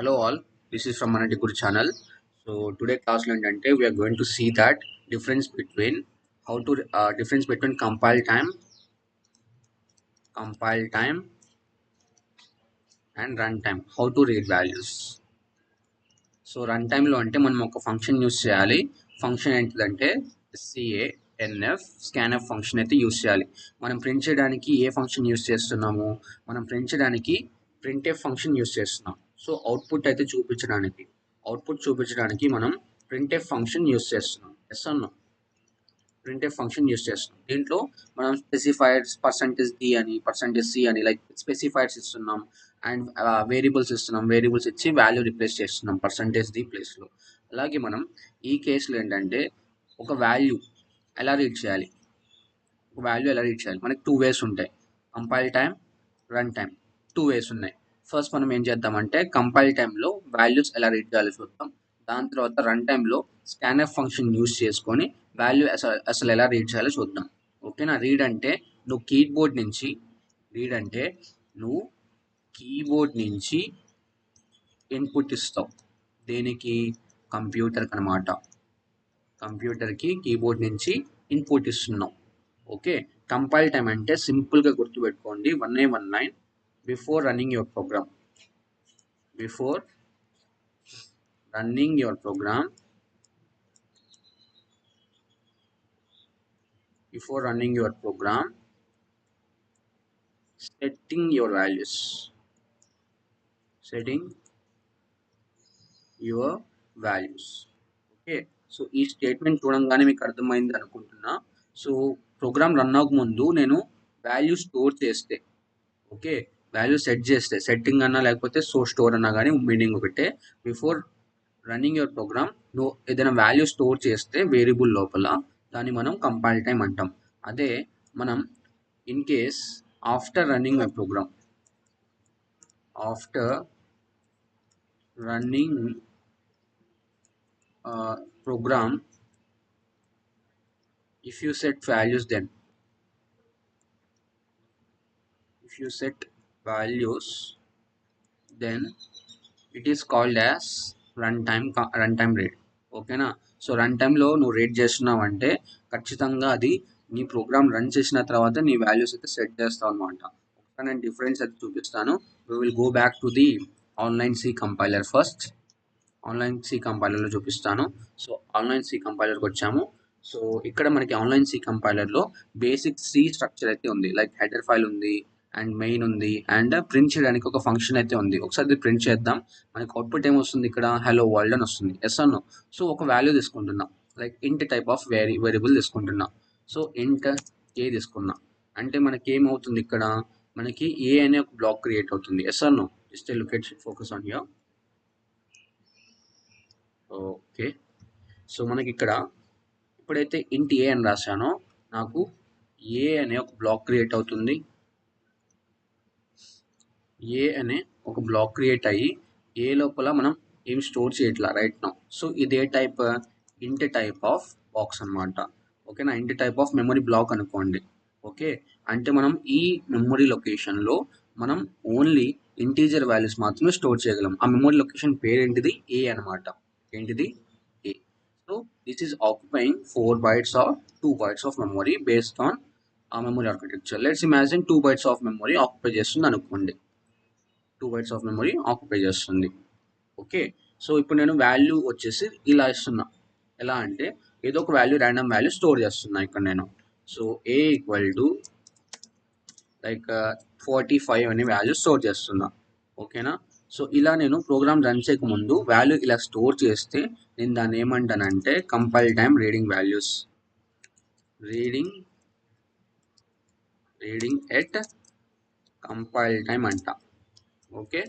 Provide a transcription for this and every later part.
Hello all, this is from Manati Guru channel. So today class lo entante we are going to see that difference between compile time and runtime. How to read values. So run టైంలో అంటే మనం ఒక function use చేయాలి. Function ఏంటిదంటే CANF scanf function అయితే use చేయాలి. మనం print చేయడానికి ఏ ఫంక్షన్ యూస్ చేస్తున్నాము, మనం ప్రింట్ చేయడానికి ప్రింట్ఎఫ్ ఫంక్షన్ యూస్ చేస్తున్నాం. సో అవుట్పుట్ చూపించడానికి మనం ప్రింట్ఎఫ్ ఫంక్షన్ యూస్ చేస్తున్నాం. ఎస్ అన్నాం, ప్రింట్ఎఫ్ ఫంక్షన్ యూస్ చేస్తున్నాం. దీంట్లో మనం స్పెసిఫైడ్స్ %d అని %c అని లైక్ స్పెసిఫైడ్స్ ఇస్తున్నాం అండ్ వేరియబుల్స్ ఇస్తున్నాం. వేరియబుల్స్ ఇచ్చి వాల్యూ రిప్లేస్ చేస్తున్నాం %d ప్లేస్లో. అలాగే మనం ఈ కేసులో ఏంటంటే ఒక వాల్యూ ఎలా రీడ్ చేయాలి, మనకి 2 వేస్ ఉంటాయి. కంపైల్ టైం, రన్ టైం, 2 వేస్ ఉన్నాయి. ఫస్ట్ మనం ఏం చేద్దామంటే కంపైల్ టైంలో వాల్యూస్ ఎలా రీడ్ చేయాలో చూద్దాం. దాని తర్వాత రన్ టైంలో స్కాన్ఎఫ్ ఫంక్షన్ యూస్ చేసుకొని వాల్యూ అసలు ఎలా రీడ్ చేయాలో చూద్దాం. ఓకేనా. రీడ్ అంటే నువ్వు కీబోర్డ్ నుంచి ఇన్పుట్ ఇస్తావు. దేనికి? కంప్యూటర్కి అనమాట. కంప్యూటర్కి కీబోర్డ్ నుంచి ఇన్పుట్ ఇస్తున్నావు. ఓకే. కంపైల్ టైం అంటే సింపుల్గా గుర్తుపెట్టుకోండి, 1919 before running your program. setting your values. Okay. So ఈ స్టేట్మెంట్ చూడంగానే మీకు అర్థమైంది అనుకుంటున్నా. సో ప్రోగ్రామ్ రన్ అవ్వక ముందు నేను వాల్యూ స్టోర్ చేస్తే, ఓకే, వాల్యూ సెట్ చేస్తే, సెట్టింగ్ అన్నా లేకపోతే స్టోర్ అన్నా కానీ మీనింగ్ ఒకటే. బిఫోర్ రన్నింగ్ యువర్ ప్రోగ్రామ్ నువ్వు ఏదైనా వాల్యూ స్టోర్ చేస్తే వేరియబుల్ లోపల, దాన్ని మనం కంపైల్ టైం అంటాం. అదే మనం in case after running my program, if you set values, then it is called as runtime rate. ఓకేనా. సో రన్ టైంలో నువ్వు రేట్ చేస్తున్నావు అంటే ఖచ్చితంగా అది నీ ప్రోగ్రామ్ రన్ చేసిన తర్వాత నీ వాల్యూస్ అయితే సెట్ చేస్తావు అనమాట. ఒకసారి నేను డిఫరెన్స్ అయితే చూపిస్తాను. we will go back to the online C compiler first. Online C కంపైలర్లో చూపిస్తాను. సో ఆన్లైన్ సి కంపైలర్కి వచ్చాము. సో ఇక్కడ మనకి ఆన్లైన్ సి కంపైలర్లో బేసిక్ సి స్ట్రక్చర్ అయితే ఉంది. లైక్ హెడర్ ఫైల్ ఉంది అండ్ మెయిన్ ఉంది అండ్ ప్రింట్ చేయడానికి ఒక ఫంక్షన్ అయితే ఉంది. ఒకసారి ప్రింట్ చేద్దాం. మనకి అవుట్పుట్ ఏమొస్తుంది, ఇక్కడ హలో వరల్డ్ అని వస్తుంది. Yes or no. సో ఒక వాల్యూ తీసుకుంటున్నా, లైక్ ఇంట్ టైప్ ఆఫ్ వేరియబుల్ తీసుకుంటున్నా. సో ఇంట్ ఏ తీసుకున్నా అంటే మనకి ఏమవుతుంది, ఇక్కడ మనకి ఏ అనే ఒక బ్లాక్ క్రియేట్ అవుతుంది. ఎస్ అన్నో. Just look at focus on here. Okay. So మనకి ఇక్కడ ఎప్పుడైతే ఇంట్ ఏ అని రాశానో నాకు ఏ అనే ఒక బ్లాక్ క్రియేట్ అవుతుంది. ఏ అనే ఒక బ్లాక్ క్రియేట్ అయ్యి ఏ లోపల మనం ఏం స్టోర్ చేయట్లా రైట్ నౌ. సో ఇదే type int type of box అనమాట. ఓకేనా. Int type of memory block అనుకోండి. ఓకే. అంటే మనం ఈ మెమరీ లొకేషన్లో మనం ఓన్లీ ఇంటీజర్ వాల్యూస్ మాత్రమే స్టోర్ చేయగలం. ఆ మెమరీ లొకేషన్ పేరేంటిది? ఏ అనమాట. ఏంటిది? A. So this is occupying 4 bytes or 2 bytes of memory based on ఆ memory architecture. Let's imagine 2 bytes of memory occupy చేస్తుంది అనుకోండి. 2 bytes ఆఫ్ మెమరీ ఆక్యుపై చేస్తుంది. ఓకే. సో ఇప్పుడు నేను వాల్యూ వచ్చేసి ఇలా ఇస్తున్నా. ఎలా అంటే ఏదో ఒక వాల్యూ, ర్యాండమ్ వాల్యూ స్టోర్ చేస్తున్నా ఇక్కడ నేను. So A equal to like 45 అనే వాల్యూ స్టోర్ చేస్తున్నా. ఓకేనా. సో ఇలా నేను ప్రోగ్రామ్ రన్ చేయక ముందు వాల్యూ ఇలా స్టోర్ చేస్తే నేను దాన్ని ఏమంటానంటే compile time reading at compile time అంట. ఓకే.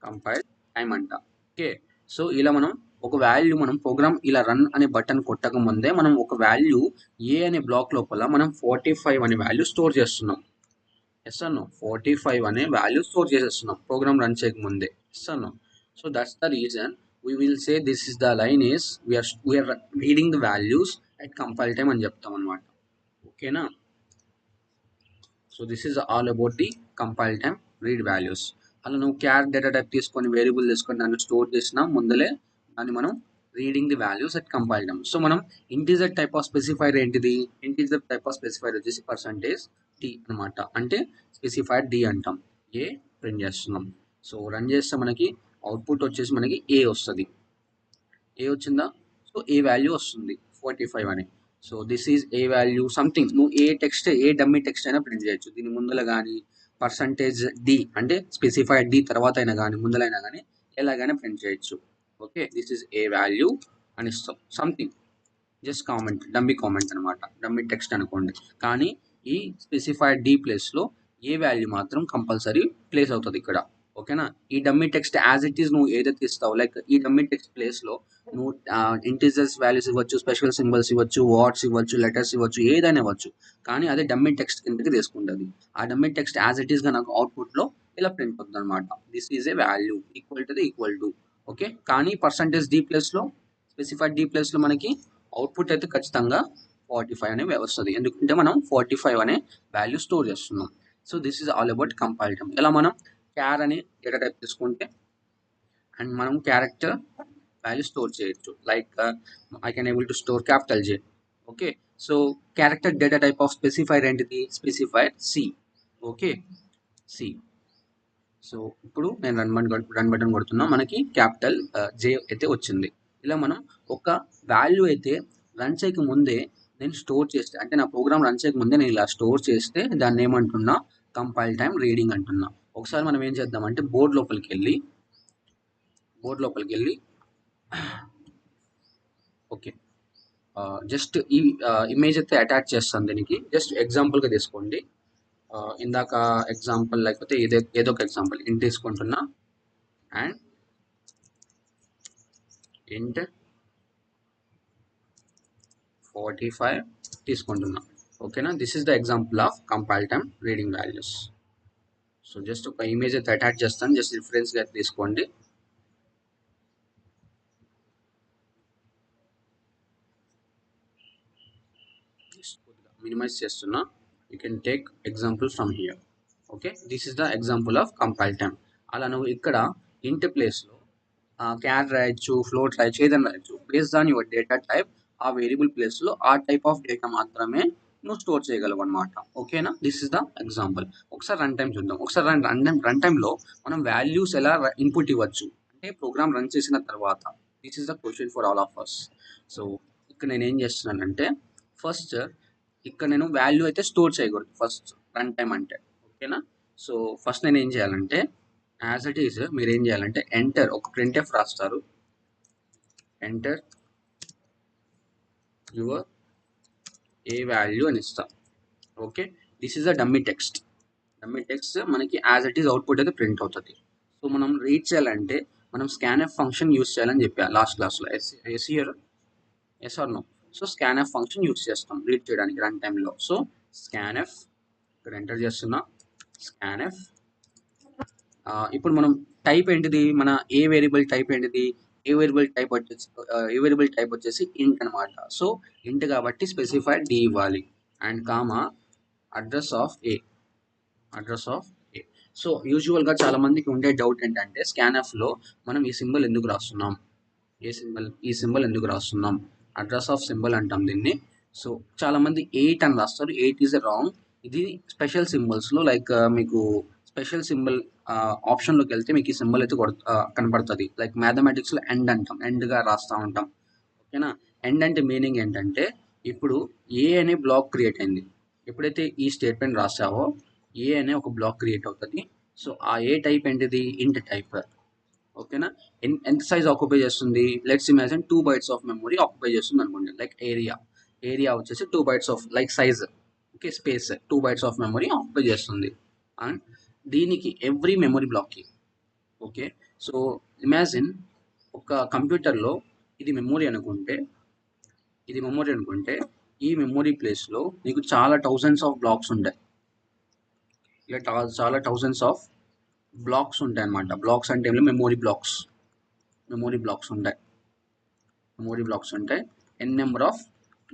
కంపైల్ టైమ్ అంట. ఓకే. సో ఇలా మనం ఒక వాల్యూ, మనం ప్రోగ్రామ్ ఇలా రన్ అనే బటన్ కొట్టక ముందే మనం ఒక వాల్యూ ఏ అనే బ్లాక్ లోపల మనం 45 అనే వాల్యూ స్టోర్ చేస్తున్నాం. ఎస్ అన్నో. 45 అనే వాల్యూ స్టోర్ చేసేస్తున్నాం ప్రోగ్రామ్ రన్ చేయక ముందే. Yes or no. So that's the reason we will say this is the line is we are reading the values at compile time అని చెప్తాం అనమాట. ఓకేనా. So this is all about the compile time read values. అలా నువ్వు క్యార్ data type తీసుకొని variable తీసుకొని దాన్ని store చేసినా ముందలే దాన్ని మనం reading the values at compile time. So మనం ఇంటీజర్ టైప్ ఆఫ్ స్పెసిఫైర్ ఏంటిది? ఇంటీజర్ టైప్ ఆఫ్ స్పెసిఫైర్ వచ్చేసి పర్సంటేజ్ టీ అనమాట. అంటే స్పెసిఫైడ్ డి అంటాం. ఏ ప్రింట్ చేస్తున్నాం. సో రన్ చేస్తే మనకి అవుట్పుట్ వచ్చేసి మనకి ఏ వస్తుంది. ఏ వచ్చిందా? సో ఏ వాల్యూ వస్తుంది 45 అని. So this is A value something. నువ్వు ఏ టెక్స్ట్ ఏ డమ్మీ టెక్స్ట్ అయినా ప్రింట్ చేయొచ్చు. దీని ముందర కానీ పర్సంటేజ్ డి అంటే స్పెసిఫైడ్ డి తర్వాత అయినా కానీ ముందరైనా కానీ ఎలాగైనా ప్రింట్ చేయొచ్చు. Okay, this is A value అని ఇస్తాం. Something just comment, dummy comment అనమాట, డమ్మీ టెక్స్ట్ అనుకోండి. కానీ ఈ స్పెసిఫైడ్ డి ప్లేస్లో ఏ వాల్యూ మాత్రం కంపల్సరీ ప్లేస్ అవుతుంది ఇక్కడ. ఓకేనా? ఈ dummy text as it is నువ్వు ఏదైతే ఇస్తావు, లైక్ ఈ డమ్మీ టెక్స్ట్ ప్లేస్లో నువ్వు ఇంటీజర్స్ వాల్యూస్ ఇవ్వచ్చు, స్పెషల్ సింబల్స్ ఇవ్వచ్చు, వర్డ్స్ ఇవ్వచ్చు, లెటర్స్ ఇవ్వచ్చు, ఏదైనా ఇవ్వచ్చు. కానీ అదే డమ్మీ టెక్స్ట్ కిందకి తీసుకుంటుంది. ఆ డమ్మీ టెక్స్ట్ యాజ్ ఇట్ ఈస్గా నాకు అవుట్పుట్లో ఇలా ప్రింట్ అవుతుంది అనమాట. This is A value equal to. Okay, కానీ పర్సంటేజ్ డి ప్లేస్లో స్పెసిఫైడ్ డి ప్లేస్లో మనకి అవుట్పుట్ అయితే ఖచ్చితంగా 45 అనే వస్తుంది. ఎందుకంటే మనం 45 అనే వాల్యూ స్టోర్ చేస్తున్నాం. So this is all about compile time. ఇలా మనం క్యార్ అని డేటా టైప్ తీసుకుంటే అండ్ మనం క్యారెక్టర్ వాల్యూ స్టోర్ చేయొచ్చు. Like I can able to store capital J. Okay, so character data type of specifier ఏంటిది? Specifier C. Okay, C. So ఇప్పుడు నేను run button కొడుతున్నా, మనకి క్యాపిటల్ జే అయితే వచ్చింది. ఇలా మనం ఒక వాల్యూ అయితే రన్ చేయక ముందే నేను స్టోర్ చేస్తే, అంటే నా ప్రోగ్రామ్ రన్ చేయక ముందే నేను ఇలా స్టోర్ చేస్తే దాన్ని ఏమంటున్నా? కంపైల్ టైమ్ రీడింగ్ అంటున్నా. ఒకసారి మనం ఏం చేద్దామంటే బోర్డ్ లోపలికి వెళ్ళి ఓకే, జస్ట్ ఈ ఇమేజ్ అయితే అటాచ్ చేస్తాను దీనికి. జస్ట్ ఎగ్జాంపుల్గా తీసుకోండి. ఇందాక ఎగ్జాంపుల్ లేకపోతే ఏదో ఒక ఎగ్జాంపుల్ ఇంట్ తీసుకుంటున్నా అండ్ ఇంట్ 45 తీసుకుంటున్నా. ఓకేనా? This is the example of compile time reading values. So just ఒక ఇమేజ్ అయితే అటాచ్ చేస్తాను, జస్ట్ రిఫరెన్స్గా తీసుకోండి. మినిమైజ్ చేస్తున్నా. You can take example from here. Okay, this is the example of compile time. అలా నువ్వు ఇక్కడ ఇంట్ ప్లేస్లో క్యార్ రాయొచ్చు, ఫ్లోట్ రాయొచ్చు, ఏదైనా రాయొచ్చు. Based on your data type ఆ వేరియబుల్ ప్లేస్లో ఆ టైప్ ఆఫ్ డేటా మాత్రమే నువ్వు స్టోర్ చేయగలవు అనమాట. ఓకేనా? This is the example. ఒకసారి రన్ టైం చూద్దాం. ఒకసారి రన్ టైంలో మనం వాల్యూస్ ఎలా ఇన్పుట్ ఇవ్వచ్చు అంటే ప్రోగ్రామ్ రన్ చేసిన తర్వాత. This is the question for all of us. So ఇక్కడ నేను ఏం చేస్తున్నానంటే ఫస్ట్ ఇక్కడ నేను వాల్యూ అయితే స్టోర్ చేయకూడదు ఫస్ట్ రన్ టైం అంటే. ఓకేనా? సో ఫస్ట్ నేను ఏం చేయాలంటే యాజ్ ఇట్ ఈజ్ మీరు ఏం చేయాలంటే ఎంటర్ ఒక ప్రింట్ఎఫ్ రాస్తారు. ఎంటర్ యువర్ ఏ వాల్యూ అని ఇస్తాం. Okay, this is a dummy text. Dummy text మనకి యాజ్ ఇట్ ఈజ్ అవుట్పుట్ అయితే ప్రింట్ అవుతుంది. సో మనం రీడ్ చేయాలంటే మనం స్కాన్ఎఫ్ ఫంక్షన్ యూస్ చేయాలని చెప్పా లాస్ట్ క్లాస్లో. Yes or no? So scanf function use చేస్తాం రీడ్ చేయడానికి రన్ టైంలో. సో స్కాన్ఎఫ్ ఇక్కడ ఎంటర్ చేస్తున్నా. స్కాన్ఎఫ్ ఇప్పుడు మనం టైప్ ఏంటిది? మన ఏ వేరియబుల్ టైప్ ఏంటిది? ఏ వేరియబుల్ టైప్ వచ్చేసి ఇంట్ అనమాట. సో ఇంట్ కాబట్టి స్పెసిఫైడ్ డి ఇవ్వాలి and comma address of A. So యూజువల్గా చాలా మందికి ఉండే డౌట్ ఏంటంటే స్కాన్ఎఫ్లో మనం ఈ సింబల్ ఎందుకు రాస్తున్నాం, ఈ సింబల్ ఎందుకు రాస్తున్నాం? అడ్రస్ ఆఫ్ సింబల్ అంటాం దీన్ని. సో చాలామంది 8 అని రాస్తారు. 8 ఈజ్ రాంగ్. ఇది స్పెషల్ సింబల్స్లో లైక్ మీకు స్పెషల్ సింబల్ ఆప్షన్లోకి వెళ్తే మీకు ఈ సింబల్ అయితే కనపడుతుంది. లైక్ మ్యాథమెటిక్స్లో ఎండ్ అంటాం, ఎండ్గా రాస్తూ ఉంటాం. ఓకేనా? ఎండ్ అంటే మీనింగ్ ఏంటంటే ఇప్పుడు ఏ అనే బ్లాక్ క్రియేట్ అయింది. ఎప్పుడైతే ఈ స్టేట్మెంట్ రాసావో ఏ అనే ఒక బ్లాక్ క్రియేట్ అవుతుంది. సో ఆ ఏ టైప్ ఏంటిది? ఇంట్ టైప్. ఓకేనా? ఎంత సైజ్ ఆక్యుపై చేస్తుంది? Let's imagine 2 bytes of memory occupy చేస్తుంది అనుకోండి. లైక్ ఏరియా వచ్చేసి 2 bytes of like size. Okay, space 2 bytes of memory occupy చేస్తుంది. అండ్ దీనికి ఎవ్రీ మెమరీ బ్లాక్కి. ఓకే, సో ఇమాజిన్ ఒక కంప్యూటర్లో ఇది మెమరీ అనుకుంటే ఈ మెమరీ ప్లేస్లో నీకు చాలా థౌజండ్స్ ఆఫ్ బ్లాక్స్ ఉంటాయి. ఇలా చాలా థౌజండ్స్ ఆఫ్ బ్లాక్స్ ఉంటాయి అన్నమాట. బ్లాక్స్ అంటే ఏమి? మెమరీ బ్లాక్స్ ఉంటాయి. N number of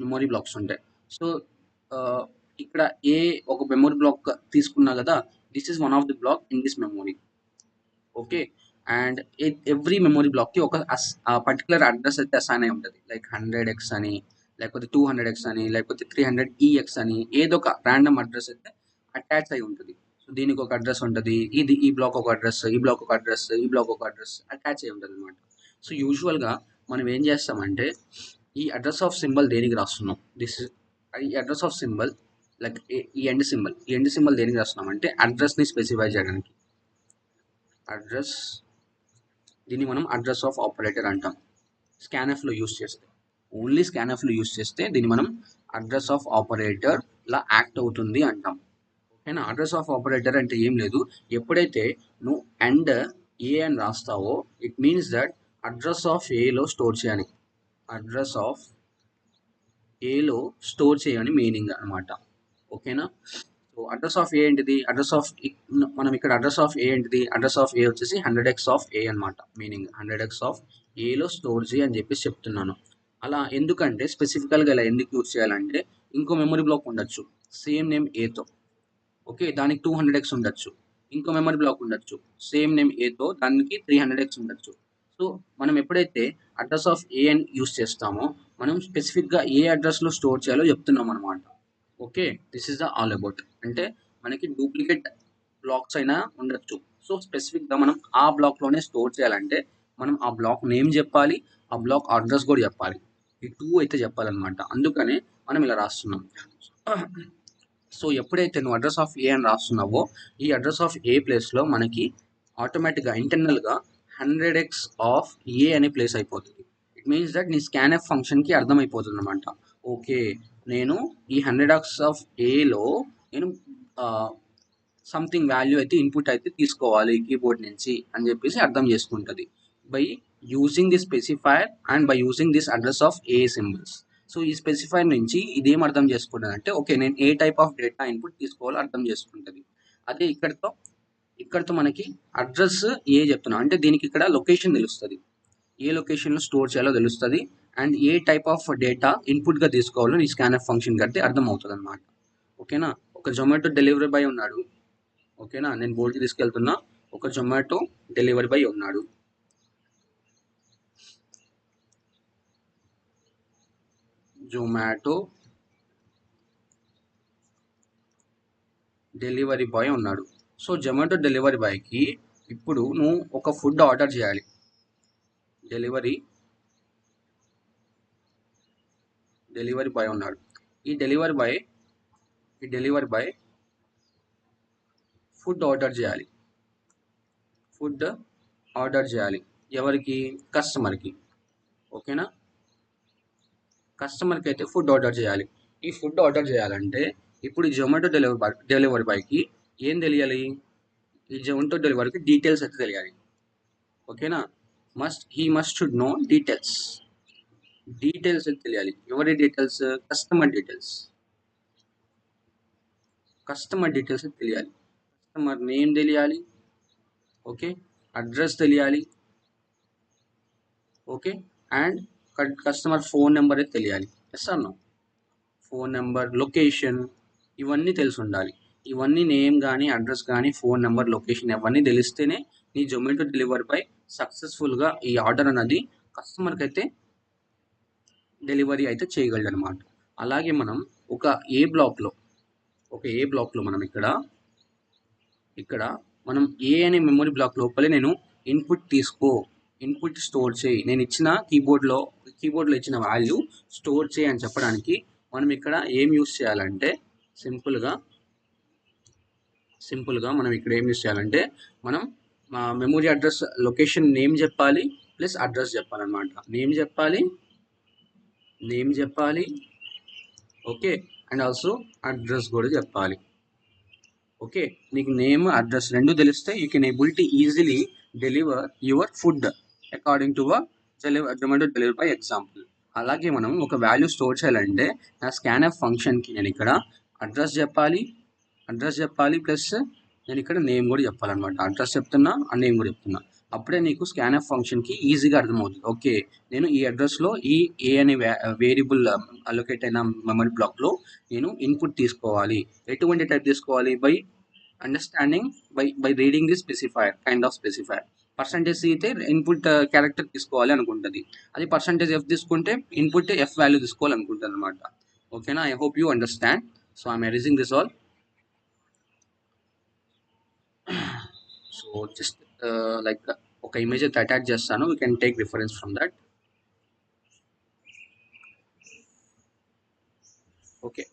memory blocks ఉంటాయి. సో ఇక్కడ ఒక మెమరీ బ్లాక్ తీసుకున్నా కదా, this is one of the block in this memory. Okay. And every memory బ్లాక్కి ఒక పర్టికులర్ అడ్రస్ అయితే అసైన్ అయి ఉంటుంది. లైక్ 100x అని, లేకపోతే 200x అని, లేకపోతే 300EX అని, ఏదో ఒక ర్యాండమ్ అడ్రస్ అయితే అటాచ్ అయి ఉంటుంది. సో దీనికి ఒక అడ్రస్ ఉంటుంది, ఇది ఈ బ్లాక్ ఒక అడ్రస్, ఈ బ్లాక్ ఒక అడ్రస్, ఈ బ్లాక్ ఒక అడ్రస్ అటాచ్ అయి ఉంటుంది అనమాట. సో యూజువల్గా మనం ఏం చేస్తామంటే ఈ అడ్రస్ ఆఫ్ సింబల్ దేనికి రాస్తున్నాం, ఈ అడ్రస్ ఆఫ్ సింబల్ లైక్ ఈ ఎండ్ సింబల్ దేనికి రాస్తున్నాం అంటే అడ్రస్ని స్పెసిఫై చేయడానికి. అడ్రస్, దీన్ని మనం అడ్రస్ ఆఫ్ ఆపరేటర్ అంటాం. స్కాన్ఎఫ్లో యూస్ చేస్తే, ఓన్లీ స్కాన్ఎఫ్లో యూస్ చేస్తే దీన్ని మనం address of operator law act అవుతుంది అంటాం. ఓకేనా. అడ్రస్ ఆఫ్ ఆపరేటర్ అంటే ఏం లేదు, ఎప్పుడైతే నువ్వు అండ్ ఏ అని రాస్తావో it means that address of ఏలో స్టోర్ చేయాలి, అడ్రస్ ఆఫ్ ఏలో స్టోర్ చేయని మీనింగ్ అనమాట. ఓకేనా. సో అడ్రస్ ఆఫ్ ఏ ఏంటిది, మనం ఇక్కడ అడ్రస్ ఆఫ్ ఏ ఏంటిది, అడ్రస్ ఆఫ్ ఏ వచ్చేసి 100x ఆఫ్ ఏ అనమాట. మీనింగ్ 100x ఆఫ్ ఏలో స్టోర్ చేయి అని చెప్పేసి చెప్తున్నాను. అలా ఎందుకంటే స్పెసిఫికల్గా ఇలా ఎందుకు యూజ్ చేయాలంటే ఇంకో మెమరీ బ్లాక్ ఉండొచ్చు సేమ్ నేమ్ ఏతో, ఓకే, దానికి 200x ఉండొచ్చు. ఇంకో మెమరీ బ్లాక్ ఉండొచ్చు సేమ్ నేమ్ ఏతో, దానికి 300x ఉండొచ్చు. సో మనం ఎప్పుడైతే అడ్రస్ ఆఫ్ ఏ అని యూస్ చేస్తామో మనం స్పెసిఫిక్గా ఏ అడ్రస్లో స్టోర్ చేయాలో చెప్తున్నాం అనమాట. Okay, this is the all about. అంటే మనకి డూప్లికేట్ బ్లాక్స్ అయినా ఉండొచ్చు. సో స్పెసిఫిక్గా మనం ఆ బ్లాక్లోనే స్టోర్ చేయాలంటే మనం ఆ బ్లాక్ నేమ్ చెప్పాలి, ఆ బ్లాక్ అడ్రస్ కూడా చెప్పాలి. ఈ టూ అయితే చెప్పాలన్నమాట. అందుకనే మనం ఇలా రాస్తున్నాం. సో ఎప్పుడైతే నువ్వు అడ్రస్ ఆఫ్ ఏ అని రాస్తున్నావో ఈ అడ్రస్ ఆఫ్ ఏ ప్లేస్లో మనకి ఆటోమేటిక్గా ఇంటర్నల్గా 100x ఆఫ్ ఏ అనే ప్లేస్ అయిపోతుంది. ఇట్ మీన్స్ దట్ నీ స్కాన్ఎఫ్ ఫంక్షన్కి అర్థమైపోతుంది అనమాట. ఓకే, నేను ఈ 100x ఆఫ్ ఏలో నేను సంథింగ్ వాల్యూ అయితే ఇన్పుట్ అయితే తీసుకోవాలి కీబోర్డ్ నుంచి అని చెప్పేసి అర్థం చేసుకుంటుంది by using the specifier and by using this address of A symbols. So ఈ స్పెసిఫైర్ నుంచి ఇదేం అర్థం చేసుకుంటుంది అంటే ఓకే నేను ఏ టైప్ ఆఫ్ డేటా ఇన్పుట్ తీసుకోవాలో అర్థం చేసుకుంటుంది. అదే ఇక్కడతో మనకి అడ్రస్ ఏ చెప్తున్నా అంటే దీనికి ఇక్కడ లొకేషన్ తెలుస్తుంది, ఏ లొకేషన్లో స్టోర్ చేయాలో తెలుస్తుంది, and A type of data ఇన్పుట్గా తీసుకోవాలో నీ స్కాన్ఎఫ్ ఫంక్షన్ కడితే అర్థం అవుతుంది అనమాట. ఓకేనా. ఒక జొమాటో డెలివరీ బాయ్ ఉన్నాడు, ఓకేనా, నేను బోల్కి తీసుకెళ్తున్నా. ఒక జొమాటో డెలివరీ బాయ్ ఉన్నాడు. జొమాటో డెలివరీ బాయ్ ఉన్నాడు. సో జొమాటో డెలివరీ బాయ్కి ఇప్పుడు నువ్వు ఒక ఫుడ్ ఆర్డర్ చేయాలి. డెలివరీ బాయ్ ఉన్నాడు. ఈ డెలివరీ బాయ్ ఫుడ్ ఆర్డర్ చేయాలి. ఎవరికి? కస్టమర్కి. ఓకేనా. కస్టమర్కి అయితే ఫుడ్ ఆర్డర్ చేయాలి. ఈ ఫుడ్ ఆర్డర్ చేయాలంటే ఇప్పుడు ఈ జొమాటో డెలివరీ బాయ్కి ఏం తెలియాలి? ఈ జొమాటో డెలివరీకి డీటెయిల్స్ అయితే తెలియాలి. ఓకేనా. He must should know details అయితే తెలియాలి. ఎవరి డీటెయిల్స్? కస్టమర్ డీటెయిల్స్ అయితే తెలియాలి. కస్టమర్ నేమ్ తెలియాలి, ఓకే, అడ్రస్ తెలియాలి, okay, and customer phone number అయితే తెలియాలి. Yes or no? Phone number, location, ఇవన్నీ తెలిసి ఉండాలి. ఇవన్నీ నేమ్ కానీ అడ్రస్ కానీ ఫోన్ నెంబర్ లొకేషన్ ఇవన్నీ తెలిస్తేనే నీ జొమాటో డెలివరీ బాయ్ సక్సెస్ఫుల్గా ఈ ఆర్డర్ అనేది కస్టమర్కి అయితే డెలివరీ అయితే చేయగలడు అనమాట. అలాగే మనం ఒక ఏ బ్లాక్లో మనం ఇక్కడ మనం ఏ అనే మెమరీ బ్లాక్ లోపలే నేను ఇన్పుట్ స్టోర్ చేయి, నేను ఇచ్చిన కీబోర్డ్లో ఇచ్చిన వాల్యూ స్టోర్ చేయి అని చెప్పడానికి మనం ఇక్కడ ఏం యూస్ చేయాలంటే సింపుల్గా మనం ఇక్కడ ఏం యూస్ చేయాలంటే మనం మెమరీ అడ్రస్ లొకేషన్ నేమ్ చెప్పాలి ప్లస్ అడ్రస్ చెప్పాలన్నమాట. నేమ్ చెప్పాలి, ఓకే, అండ్ ఆల్సో అడ్రస్ కూడా చెప్పాలి. ఓకే, నీకు నేమ్ అడ్రస్ రెండు తెలిస్తే you can able to easily deliver your food according to Zomato delivery by example. అలాగే మనం ఒక వాల్యూ స్టోర్ చేయాలంటే నా స్కాన్ఎఫ్ ఫంక్షన్కి నేను ఇక్కడ అడ్రస్ చెప్పాలి ప్లస్ నేను ఇక్కడ నేమ్ కూడా చెప్పాలన్నమాట. అడ్రస్ చెప్తున్నా, ఆ నేమ్ కూడా చెప్తున్నా. అప్పుడే నీకు స్కాన్ఎఫ్ ఫంక్షన్కి ఈజీగా అర్థమవుతుంది. ఓకే, నేను ఈ అడ్రస్లో ఈ ఏ అనే వేరియబుల్ అలొకేట్ అయిన మెమరీ బ్లాక్లో నేను ఇన్పుట్ తీసుకోవాలి. ఎటువంటి టైప్ తీసుకోవాలి? By understanding by reading the specifier kind of specifier. Percentage అయితే ఇన్పుట్ క్యారెక్టర్ తీసుకోవాలి అనుకుంటుంది, అది పర్సంటేజ్ ఎఫ్ తీసుకుంటే ఇన్పుట్ ఎఫ్ వాల్యూ తీసుకోవాలి అనుకుంటుంది అనమాట. ఓకేనా, I hope you understand. So I'm erasing this all. So just like ఒక ఇమేజ్ అయితే అటాచ్ చేస్తాను, you can take reference from that. Okay,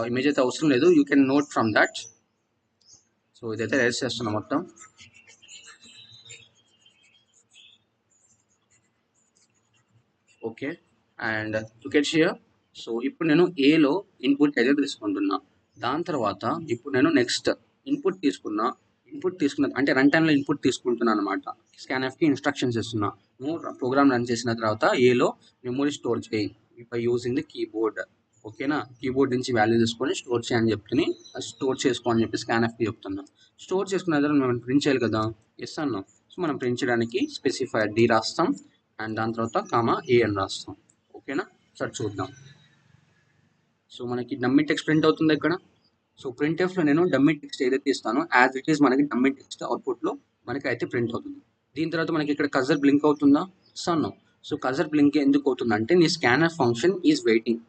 image అయితే అవసరం లేదు, you can note from that. So ఇదైతే రేస్ చేస్తున్నా మొత్తం. Okay, and look at here. So ఇప్పుడు నేను ఏలో ఇన్పుట్ అయితే తీసుకుంటున్నా. దాని తర్వాత ఇప్పుడు నేను నెక్స్ట్ ఇన్పుట్ తీసుకున్న అంటే రన్ టైంలో ఇన్పుట్ తీసుకుంటున్నాను అనమాట. స్కాన్ఎఫ్కి ఇన్స్ట్రక్షన్స్ ఇస్తున్నా. నువ్వు ప్రోగ్రామ్ రన్ చేసిన తర్వాత ఏలో మెమొరీ స్టోర్ చేయి బై యూజింగ్ ది కీబోర్డ్. ఓకేనా, కీబోర్డ్ నుంచి వాల్యూ తీసుకొని స్టోర్ చేయని చెప్తుని స్టోర్ చేసుకో అని చెప్పి స్కాన్ఎఫ్కి చెప్తున్నా. స్టోర్ చేసుకున్న తర్వాత మనం ప్రింట్ చేయాలి కదా, ఎస్ అన్నాం. సో మనం ప్రింట్ చేయడానికి స్పెసిఫైర్ డి రాస్తాం, అండ్ దాని తర్వాత కామా ఏ అని రాస్తాం. ఓకేనా, సార్ చూద్దాం. సో మనకి డమ్మీ టెక్స్ట్ ప్రింట్ అవుతుంది ఇక్కడ. సో ప్రింట్ ఎఫ్లో నేను డమ్మీ టెక్స్ట్ ఏదైతే ఇస్తానో యాజ్ ఇట్ ఈస్ మనకి డమ్మీ టెక్స్ట్ అవుట్పుట్లో మనకి అయితే ప్రింట్ అవుతుంది. దీని తర్వాత మనకి ఇక్కడ కజర్ బ్లింక్ అవుతుందా, ఇస్తాను. సో కజర్ బ్లింక్ ఎందుకు అవుతుందంటే నీ scanner function is waiting,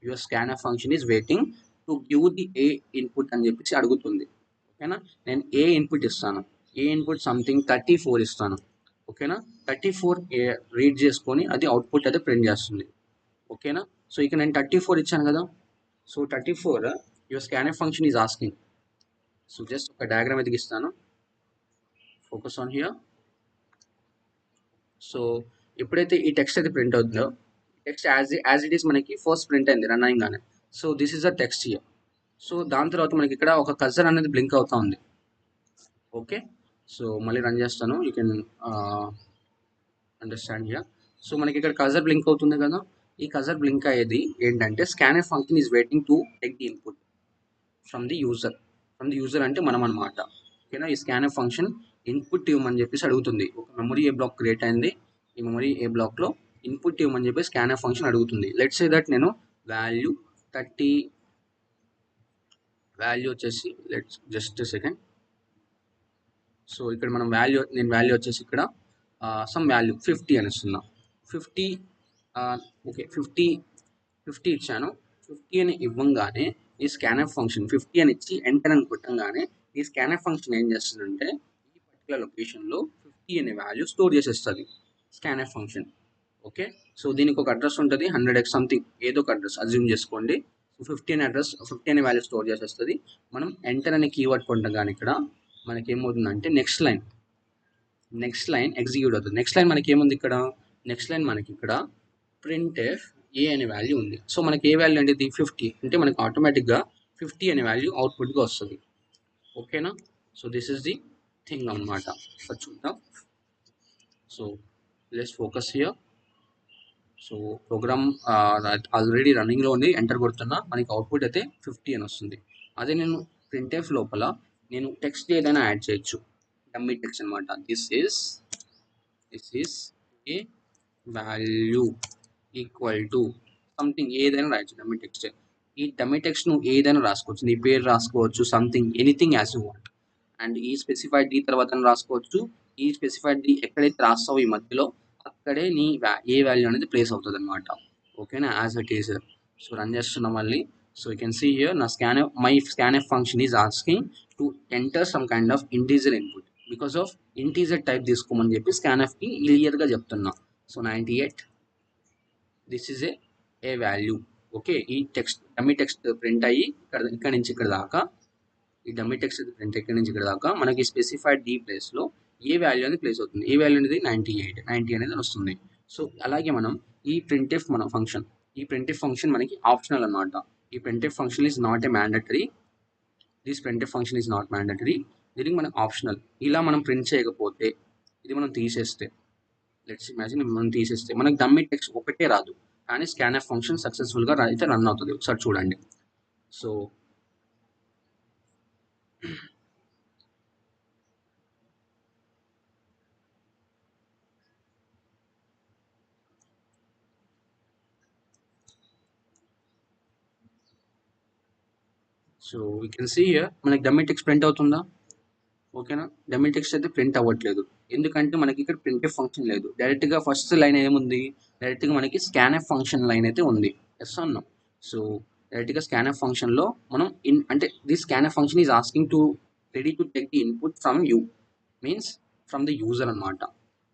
your scanner function is waiting to give the A input అని చెప్పేసి అడుగుతుంది. ఓకేనా, నేను ఏ ఇన్పుట్ ఇస్తాను, ఏ ఇన్పుట్ సంథింగ్ 34 ఇస్తాను. ఓకేనా, 34 రీడ్ చేసుకొని అది అవుట్పుట్ అయితే ప్రింట్ చేస్తుంది. ఓకేనా, సో ఇక నేను 34 ఇచ్చాను కదా. So 34 your scanner function is asking. So just ఒక డయాగ్రామ్ ఎదిగిస్తాను, ఫోకస్ ఆన్ హియర్. సో ఎప్పుడైతే ఈ టెక్స్ట్ అయితే ప్రింట్ అవుతుందో, టెక్స్ట్ యాజ్ ఇట్ ఈస్ మనకి ఫస్ట్ ప్రింట్ అయింది రన్ అయ్యంగానే. So this is the text here. So దాని తర్వాత మనకి ఇక్కడ ఒక కర్సర్ అనేది బ్లింక్ అవుతా ఉంది. ఓకే, సో మళ్ళీ రన్ చేస్తాను, you can understand here. So మనకి ఇక్కడ కర్సర్ బ్లింక్ అవుతుంది కదా. ఈ కర్సర్ బ్లింక్ అయ్యేది ఏంటంటే scanner function is waiting to take the input from the user. From the user అంటే మనం అనమాట. ఓకేనా, ఈ స్కానర్ ఫంక్షన్ ఇన్పుట్ ఇవ్వమని చెప్పేసి అడుగుతుంది. ఒక మెమరీ ఏ బ్లాక్ క్రియేట్ అయింది, ఈ మెమరీ ఏ బ్లాక్లో ఇన్పుట్ ఇవ్వమని చెప్పి స్కానర్ ఫంక్షన్ అడుగుతుంది. లెట్స్ సే దట్ నేను వాల్యూ 30 వాల్యూ వచ్చేసి లెట్స్ జస్ట్ సెకండ్. సో ఇక్కడ మనం వాల్యూ వచ్చేసి ఇక్కడ సమ్ వాల్యూ 50 అని ఇస్తున్నా. 50 ఓకే 50 ఇచ్చాను. 50 అని ఇవ్వంగానే ఈ స్కానర్ ఫంక్షన్ 50 అని ఇచ్చి ఎంటర్ అని కొట్టంగానే ఈ స్కానర్ ఫంక్షన్ ఏం చేస్తుందంటే ఈ పర్టికులర్ లొకేషన్లో 50 అనే వాల్యూ స్టోర్ చేసేస్తుంది స్కానర్ ఫంక్షన్. ఓకే, సో దీనికి ఒక అడ్రస్ ఉంటుంది 100x సంథింగ్ ఏదో ఒక అడ్రస్ అజ్యూమ్ చేసుకోండి. సో 50 అనే అడ్రస్ 50 అనే వాల్యూ స్టోర్ చేసేస్తుంది. మనం ఎంటర్ అనే కీవర్డ్ కొట్టం కానీ ఇక్కడ మనకి ఏమవుతుందంటే నెక్స్ట్ లైన్ ఎగ్జిక్యూట్ అవుతుంది. నెక్స్ట్ లైన్ మనకి ఏముంది ఇక్కడ, నెక్స్ట్ లైన్ మనకి ఇక్కడ ప్రింట్ ఎఫ్ ఏ అనే వాల్యూ ఉంది. సో మనకి ఏ వాల్యూ అంటే 50 అంటే మనకి ఆటోమేటిక్గా 50 అనే వాల్యూ అవుట్పుట్గా వస్తుంది. ఓకేనా, so this is the thing అనమాట. సో చూద్దాం. So let's focus here. So program already రన్నింగ్లో ఉంది, ఎంటర్ కొడుతున్నా, మనకి అవుట్పుట్ అయితే 50 అని వస్తుంది. అదే నేను ప్రింట్ ఎఫ్ లోపల నేను టెక్స్ట్ ఏదైనా యాడ్ చేయొచ్చు, డమ్మీ టెక్స్ట్ అనమాట. This is A value equal to something ఏదైనా రాయొచ్చు డమ్మీ టెక్స్ట్. ఈ డమ్మీ టెక్స్ట్ నువ్వు ఏదైనా రాసుకోవచ్చు, నీ పేరు రాసుకోవచ్చు, something anything as you want. And ఈ స్పెసిఫైడ్ డి తర్వాత రాసుకోవచ్చు. ఈ స్పెసిఫైడ్ డి ఎక్కడైతే రాస్తావో ఈ మధ్యలో అక్కడే నీ ఏ వాల్యూ అనేది ప్లేస్ అవుతుంది అనమాట. ఓకేనా, as it is. So run చేస్తున్నాం మళ్ళీ. So you can see here నా my scanf function is asking to enter some kind of integer input. Because of integer type తీసుకోమని చెప్పి స్కాన్ఎఫ్కి క్లియర్గా చెప్తున్నా. So 98 this is A value. Okay, ఈ text dummy text print అయ్యి ఇక్కడ నుంచి ఇక్కడ దాకా ఈ డమ్మీ టెక్స్ట్ ప్రింట్ ఇక్కడ నుంచి ఇక్కడ దాకా మనకి స్పెసిఫైడ్ డి ప్లేస్లో ఏ వాల్యూ అనేది ప్లేస్ అవుతుంది. ఏ వాల్యూ అనేది 98 90 అనేది వస్తుంది. సో అలాగే మనం ఈ ప్రింట్ఎఫ్ ఈ ప్రింట్ఎఫ్ ఫంక్షన్ మనకి ఆప్షనల్ అనమాట. ఈ printf function is not a mandatory. This printf function is not mandatory, దీనికి మనకు ఆప్షనల్. ఇలా మనం ప్రింట్ చేయకపోతే ఇది మనం తీసేస్తే, లెట్స్ ఇమాజిన్ మనం తీసేస్తే మనకి డమ్మీ టెక్స్ట్ ఒకటే రాదు, కానీ స్కాన్ఎఫ్ ఫంక్షన్ సక్సెస్ఫుల్గా అయితే రన్ అవుతుంది. ఒకసారి చూడండి. So so we can see here మనకి డమ్మీ టెక్స్ట్ ప్రింట్ అవుతుందా. ఓకేనా. డమ్మీ టెక్స్ట్ అయితే ప్రింట్ అవ్వట్లేదు, ఎందుకంటే మనకి ఇక్కడ ప్రింట్ఎఫ్ ఫంక్షన్ లేదు. డైరెక్ట్గా ఫస్ట్ లైన్ ఏముంది, డైరెక్ట్గా మనకి స్కాన్ఎఫ్ ఫంక్షన్ లైన్ అయితే ఉంది. ఎస్ అన్నాం. సో డైరెక్ట్గా స్కాన్ఎఫ్ ఫంక్షన్లో మనం అంటే this scanf function is asking to ready to take the input from you, means from the user అనమాట.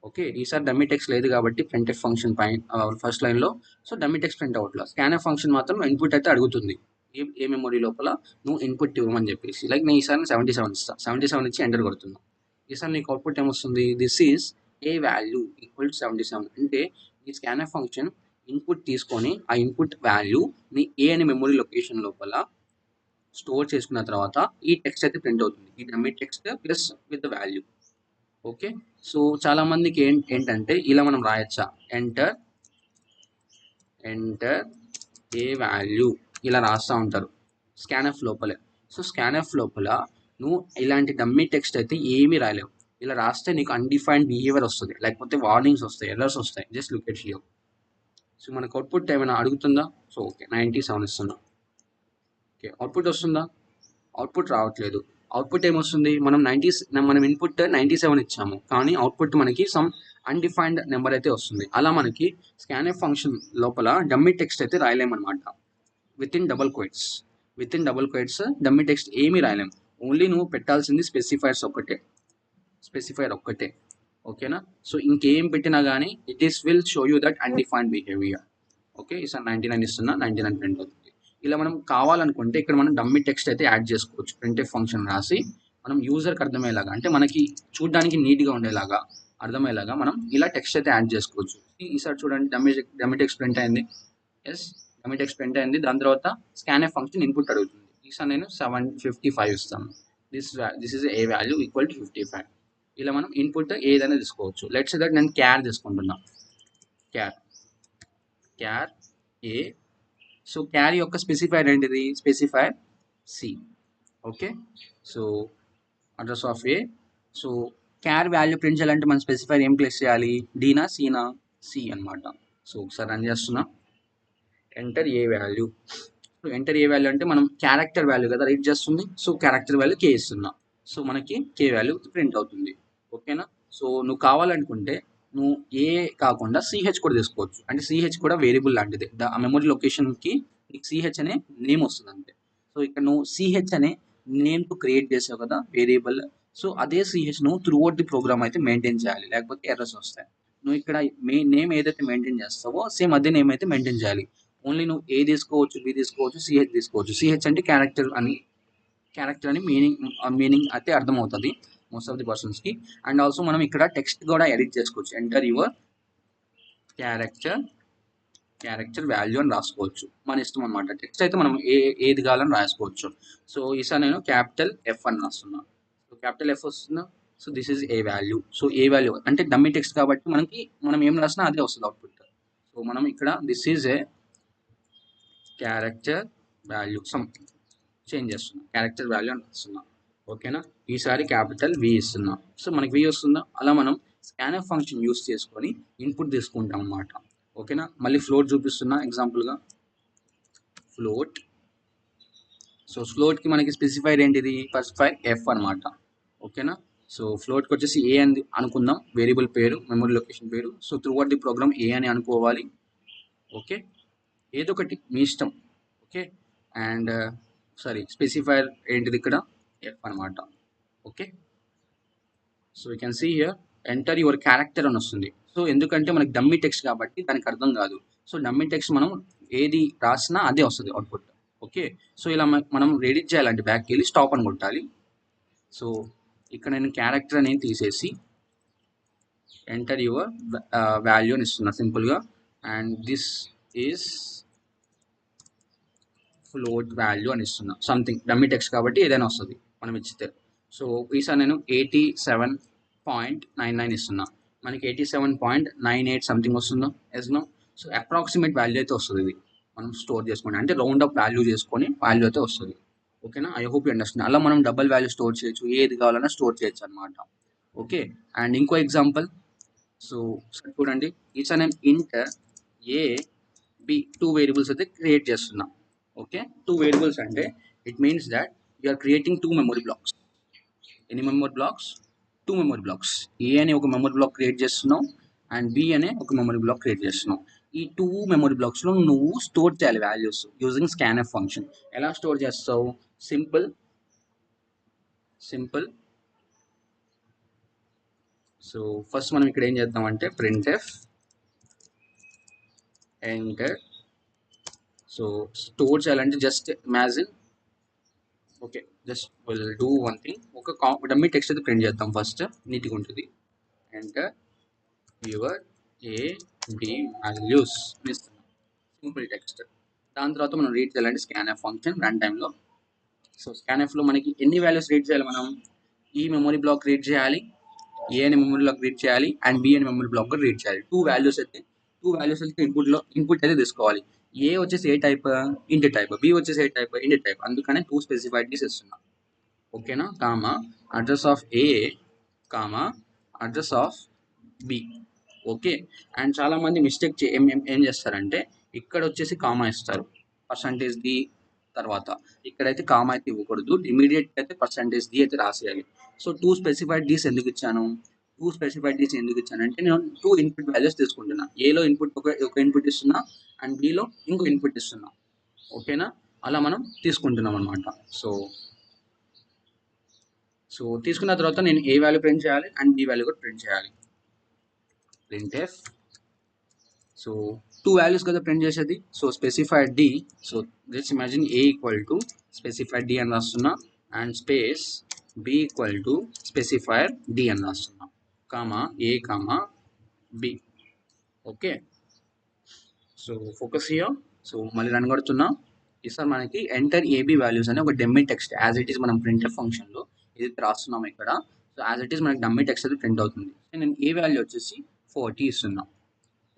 ఓకే, ఈసారి డమ్మీ టెక్స్ట్ లేదు కాబట్టి ప్రింట్ఎఫ్ ఫంక్షన్ పైన ఫస్ట్ లైన్లో, సో డమ్మీ టెక్స్ట్ ప్రింట్ అవ్వట్లేదు. స్కాన్ఎఫ్ ఫంక్షన్ మాత్రం ఇన్పుట్ అయితే అడుగుతుంది, ఏ మెమొరీ లోపల నువ్వు ఇన్పుట్ ఇవ్వమని చెప్పేసి. లైక్ నేను ఈసారి 77 ఇస్తాను, 77 ఇచ్చి ఎంటర్ కొడుతున్నాను. ఈసారి నీకు అవుట్పుట్ ఏమొస్తుంది, this is A value equal to 77. అంటే ఈ స్కాన్ఎఫ్ ఫంక్షన్ ఇన్పుట్ తీసుకొని ఆ ఇన్పుట్ వాల్యూ నీ ఏ అనే మెమొరీ లొకేషన్ లోపల స్టోర్ చేసుకున్న తర్వాత ఈ టెక్స్ట్ అయితే ప్రింట్ అవుతుంది, ఈ dummy text plus with the value. Okay, so చాలా మందికి ఏంటంటే ఇలా మనం రాయొచ్చా, ఎంటర్ ఏ వాల్యూ ఇలా రాస్తూ ఉంటారు స్కాన్ఎఫ్ లోపలే. సో స్కాన్ఎఫ్ లోపల నువ్వు ఇలాంటి డమ్మీ టెక్స్ట్ అయితే ఏమీ రాయలేవు. ఇలా రాస్తే నీకు అన్డిఫైన్డ్ బిహేవియర్ వస్తుంది, లేకపోతే వార్నింగ్స్ వస్తాయి, ఎర్రర్స్ వస్తాయి. Just look at here. So మనకు అవుట్పుట్ ఏమైనా అడుగుతుందా, సో ఓకే 97 ఇస్తున్నా. ఓకే, అవుట్పుట్ వస్తుందా, అవుట్పుట్ రావట్లేదు. అవుట్పుట్ ఏమొస్తుంది, మనం ఇన్పుట్ 97 ఇచ్చాము, కానీ అవుట్పుట్ మనకి సమ్ అన్డిఫైన్డ్ నెంబర్ అయితే వస్తుంది. అలా మనకి స్కాన్ఎఫ్ ఫంక్షన్ లోపల డమ్మీ టెక్స్ట్ అయితే రాయలేమన్నమాట. Within double quotes dummy text ఏమీ రాయలేము. ఓన్లీ నువ్వు పెట్టాల్సింది స్పెసిఫైర్ ఒక్కటే. ఓకేనా. సో ఇంకేం పెట్టినా కానీ it is will show you that undefined behaviour. Okay, ఈసారి 99 ఇస్తున్నా, 99 ప్రింట్ అవుతుంది. ఇలా మనం కావాలనుకుంటే ఇక్కడ మనం డమ్మీ టెక్స్ట్ అయితే యాడ్ చేసుకోవచ్చు. ప్రింట్ఎఫ్ ఫంక్షన్ రాసి మనం యూజర్కి అర్థమయ్యేలాగా, అంటే మనకి చూడడానికి నీట్గా ఉండేలాగా, అర్థమయ్యేలాగా మనం ఇలా టెక్స్ట్ అయితే యాడ్ చేసుకోవచ్చు. ఈసారి చూడండి, డమ్మీ టెక్స్ట్ ప్రింట్ అయింది. ఎస్, డమ్మీ టెక్స్ట్ ప్రింట్ అయింది. దాని తర్వాత స్కాన్ఎఫ్ ఫంక్షన్ ఇన్పుట్ అడుగుతుంది. ఈసారి నేను 755 ఇస్తాను. This is a value equal to 55. ఇలా మనం ఇన్పుట్ ఏదైనా తీసుకోవచ్చు. లెట్స్ దట్ నేను క్యార్ తీసుకుంటున్నా, క్యార్ ఏ. సో క్యార్ యొక్క స్పెసిఫైర్ ఏంటిది, specifier C. Okay, so address of A. So char value print చేయాలంటే మనం స్పెసిఫైర్ ఏం ప్లేస్ చేయాలి, డీనా సీనా, సి అనమాట. సో ఒకసారి రన్ చేస్తున్నా, ఎంటర్ ఏ వాల్యూ. సో ఎంటర్ ఏ వాల్యూ అంటే మనం క్యారెక్టర్ వాల్యూ కదా రీడ్ చేస్తుంది, సో క్యారెక్టర్ వాల్యూ కే ఇస్తున్నా. సో మనకి కే వాల్యూ ప్రింట్ అవుతుంది. ఓకేనా. సో నువ్వు కావాలనుకుంటే నువ్వు ఏ కాకుండా సిహెచ్ కూడా తీసుకోవచ్చు, అంటే సిహెచ్ కూడా వేరియబుల్ లాంటిది. ఆ మెమొరీ లొకేషన్కి నీకు సిహెచ్ అనే నేమ్ వస్తుంది అంతే. సో ఇక్కడ నువ్వు సిహెచ్ అనే నేమ్తో క్రియేట్ చేసావు కదా వేరియబుల్, సో అదే సిహెచ్ నువ్వు త్రూ అవుట్ ది ప్రోగ్రామ్ అయితే మెయింటైన్ చేయాలి, లేకపోతే ఎర్రర్స్ వస్తాయి. నువ్వు ఇక్కడ నేమ్ ఏదైతే మెయింటైన్ చేస్తావో సేమ్ అదే నేమ్ అయితే మెయింటైన్ చేయాలి. ఓన్లీ నువ్వు ఏ తీసుకోవచ్చు, బి తీసుకోవచ్చు, సిహెచ్ తీసుకోవచ్చు. సిహెచ్ అంటే క్యారెక్టర్ అని మీనింగ్ అయితే అర్థమవుతుంది మోస్ట్ ఆఫ్ ది పర్సన్స్కి. అండ్ ఆల్సో మనం ఇక్కడ టెక్స్ట్ కూడా ఎడిట్ చేసుకోవచ్చు. ఎంటర్ యువర్ క్యారెక్టర్ వాల్యూ అని రాసుకోవచ్చు, మన ఇష్టం అనమాట. టెక్స్ట్ అయితే మనం ఏది కావాలని రాసుకోవచ్చు. సో ఈసారి నేను క్యాపిటల్ ఎఫ్ అని రాస్తున్నాను. సో క్యాపిటల్ ఎఫ్ వస్తుందా, so this is A value. So A value అంటే డమ్మీ టెక్స్ట్ కాబట్టి మనం ఏం రాసినా అదే వస్తుంది అవుట్పుట్. సో మనం ఇక్కడ this is A character value something change చేస్తున్నా, క్యారెక్టర్ వాల్యూ అని రాస్తున్నా. ఓకేనా. ఈసారి క్యాపిటల్ వి ఇస్తున్నా, సో మనకి వి వస్తుందా. అలా మనం స్కాన్ఎఫ్ ఫంక్షన్ యూస్ చేసుకొని ఇన్పుట్ తీసుకుంటాం అన్నమాట. ఓకేనా. మళ్ళీ ఫ్లోట్ చూపిస్తున్నా ఎగ్జాంపుల్గా, ఫ్లోట్. సో ఫ్లోట్కి మనకి స్పెసిఫైర్ ఏంటిది, స్పెసిఫైర్ ఎఫ్ అనమాట. ఓకేనా. సో ఫ్లోట్కి వచ్చేసి ఏ అని అనుకుందాం, వేరియబుల్ పేరు, మెమరీ లొకేషన్ పేరు. So throughout the program A అని అనుకోవాలి. ఓకే, ఏదో ఒకటి మీ ఇష్టం. ఓకే, అండ్ స్పెసిఫైర్ ఏంటిది ఇక్కడ, ఎఫ్ అనమాట. Okay, so you can see here enter your character అని వస్తుంది. సో ఎందుకంటే మనకి డమ్మీ టెక్స్ట్ కాబట్టి దానికి అర్థం కాదు. సో డమ్మీ టెక్స్ట్ మనం ఏది రాసినా అదే వస్తుంది అవుట్పుట్. ఓకే, సో ఇలా మనం ఎడిట్ చేయాలంటే బ్యాక్కి వెళ్ళి స్టాప్ అని కొట్టాలి. సో ఇక్కడ నేను క్యారెక్టర్ అనేది తీసేసి ఎంటర్ యువర్ వాల్యూ అని ఇస్తున్నా సింపుల్గా. And this is float value అని ఇస్తున్నా, సంథింగ్ డమ్మీ టెక్స్ట్ కాబట్టి ఏదైనా వస్తుంది మనం ఇచ్చితే. సో ఈసారి నేను 87.99 ఇస్తున్నా, మనకి 87.98 సంథింగ్ వస్తుందో ఎస్నో. సో అప్రాక్సిమేట్ వాల్యూ అయితే వస్తుంది, ఇది మనం స్టోర్ చేసుకుంటే అంటే రౌండ్ అప్ వాల్యూ చేసుకొని వాల్యూ అయితే వస్తుంది. ఓకేనా, ఐ హోప్ యూ అండర్స్టాండ్. అలా మనం డబల్ వాల్యూ స్టోర్ చేయొచ్చు, ఏది కావాలన్నా స్టోర్ చేయొచ్చు అనమాట. ఓకే, అండ్ ఇంకో ఎగ్జాంపుల్. సో చూడండి, ఈసారి నేను ఇంట్ ఏ బి 2 వేరియబుల్స్ అయితే క్రియేట్ చేస్తున్నా. ఓకే, 2 వేరియబుల్స్ అంటే it means that you are creating 2 memory blocks. ఎన్ని memory blocks? 2 memory blocks. A అనే ఒక మెమరీ బ్లాక్ క్రియేట్ చేస్తున్నావు అండ్ బి అనే ఒక మెమరీ బ్లాక్ క్రియేట్ చేస్తున్నావు. ఈ 2 మెమరీ బ్లాక్స్లో నువ్వు స్టోర్ చేయాలి వాల్యూస్ యూజింగ్ స్కాన్ఎఫ్ ఫంక్షన్. ఎలా స్టోర్ చేస్తావు? సింపుల్. సో ఫస్ట్ మనం ఇక్కడ ఏం చేద్దామంటే printf ఎంటర్. సో స్టోర్ చేయాలంటే just imagine. Okay, just will do one thing. ఒక డమ్మీ టెక్స్ట్ అయితే ప్రింట్ చేద్దాం ఫస్ట్, నీట్గా ఉంటుంది. Enter your A B values ఇస్తున్నాం, సింపుల్ టెక్స్ట్. దాని తర్వాత మనం రీడ్ చేయాలంటే స్కాన్ఎఫ్ ఫంక్షన్ రన్ టైంలో. సో స్కాన్ఎఫ్లో మనకి ఎన్ని వాల్యూస్ రీడ్ చేయాలి? మనం ఈ మెమరీ బ్లాక్ రీడ్ చేయాలి, ఏ అనే మెమరీ బ్లాక్ రీడ్ చేయాలి అండ్ బి అనే మెమరీ బ్లాక్ కూడా రీడ్ చేయాలి. 2 వాల్యూస్ అయితే ఇన్పుట్ అయితే తీసుకోవాలి. ఏ వచ్చేసి ఏ టైప్? Int type. బి వచ్చేసి ఏ టైప్? Int type. అందుకనే 2 స్పెసిఫైడ్స్ ఇస్తున్నాం. ఓకేనా? Comma address of A comma address of B. Okay. And చాలా మంది మిస్టేక్ ఏం చేస్తారంటే ఇక్కడ వచ్చేసి కామా ఇస్తారు %d తర్వాత. ఇక్కడైతే కామా అయితే ఇవ్వకూడదు, ఇమీడియట్ అయితే %d అయితే రాసేయాలి. సో 2 స్పెసిఫైడ్ డీస్ ఎందుకు ఇచ్చాను? 2 స్పెసిఫైడ్ డీస్ ఎందుకు ఇచ్చానంటే నేను 2 ఇన్పుట్ వాల్యూస్ తీసుకుంటున్నా. ఏలో ఇన్పుట్ ఒక ఇన్పుట్ ఇస్తున్నా అండ్ బిలో ఇంకో ఇన్పుట్ ఇస్తున్నా. ఓకేనా? అలా మనం తీసుకుంటున్నాం అనమాట. సో తీసుకున్న తర్వాత నేను ఏ వాల్యూ ప్రింట్ చేయాలి అండ్ బి వాల్యూ కూడా ప్రింట్ చేయాలి. printf. సో 2 వాల్యూస్ కదా ప్రింట్ చేసేది. So specified D. So let's imagine A equal to specified D అని రాస్తున్నా and space B equal to specifier D అని రాస్తున్నా, comma A comma B. Okay. So focus here. So మళ్ళీ run కొడుతున్నా. ఈసారి మనకి ఎంటర్ ఏబి వాల్యూస్ అనే ఒక dummy text as it is మనం ప్రింట్ఎఫ్ ఫంక్షన్లో ఇది రాస్తున్నాం ఇక్కడ. సో యాజ్ ఇట్ ఈస్ మనకి డమ్మీ టెక్స్ట్ అయితే ప్రింట్ అవుతుంది. నేను ఏ వాల్యూ వచ్చేసి 40 ఇస్తున్నా.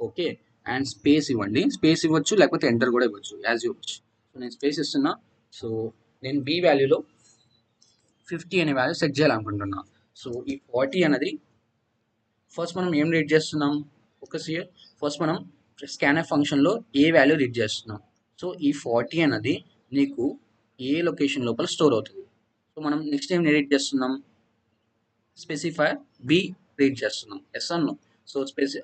ఓకే. అండ్ స్పేస్ ఇవ్వండి. స్పేస్ ఇవ్వచ్చు లేకపోతే ఎంటర్ కూడా ఇవ్వచ్చు, యాజ్ ఇవ్వచ్చు. సో నేను స్పేస్ ఇస్తున్నా. సో నేను బి వాల్యూలో 50 అనే వాల్యూ సెట్ చేయాలనుకుంటున్నా. సో ఈ 40 అనేది ఫస్ట్ మనం ఏం రీడ్ చేస్తున్నాం? Focus here. ఫస్ట్ మనం స్కాన్ఎఫ్ ఫంక్షన్లో ఏ వాల్యూ రీడ్ చేస్తున్నాం. సో ఈ 40 అన్నది నీకు ఏ లొకేషన్ లోపల స్టోర్ అవుతుంది. సో మనం నెక్స్ట్ ఏం రీడ్ చేస్తున్నాం? స్పెసిఫైర్ బి రీడ్ చేస్తున్నాం. Yes or no. So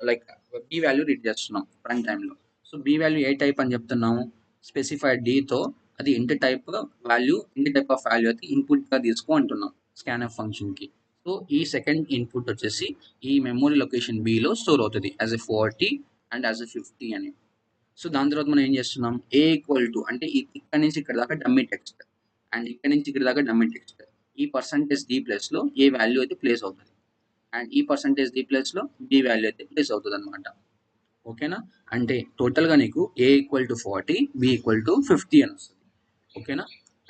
like B value read చేస్తున్నాం రన్ టైంలో. సో బి వాల్యూ ఏ టైప్ అని చెప్తున్నాము? స్పెసిఫైడ్ డితో అది int type value, int type of value అయితే ఇన్పుట్గా తీసుకో అంటున్నాం స్కాన్ఎఫ్ ఫంక్షన్కి. సో ఈ సెకండ్ ఇన్పుట్ వచ్చేసి ఈ మెమొరీ లొకేషన్ బిలో స్టోర్ అవుతుంది as a 40 and as a 50 అని. సో దాని తర్వాత మనం ఏం చేస్తున్నాం? ఏ ఈక్వల్ టు అంటే ఇక్కడ నుంచి ఇక్కడ దాకా డమ్మీ టెక్స్ట్ అండ్ ఇక్కడ నుంచి ఇక్కడ దాకా డమ్మీ టెక్స్ట్. ఈ %d ప్లేస్లో ఏ వాల్యూ అయితే ప్లేస్ అవుతుంది అండ్ ఈ %d ప్లేస్లో బి వాల్యూ అయితే ప్లేస్ అవుతుంది అనమాట. ఓకేనా? అంటే టోటల్గా నీకు A equal to 40, B equal to 50 అని వస్తుంది. ఓకేనా?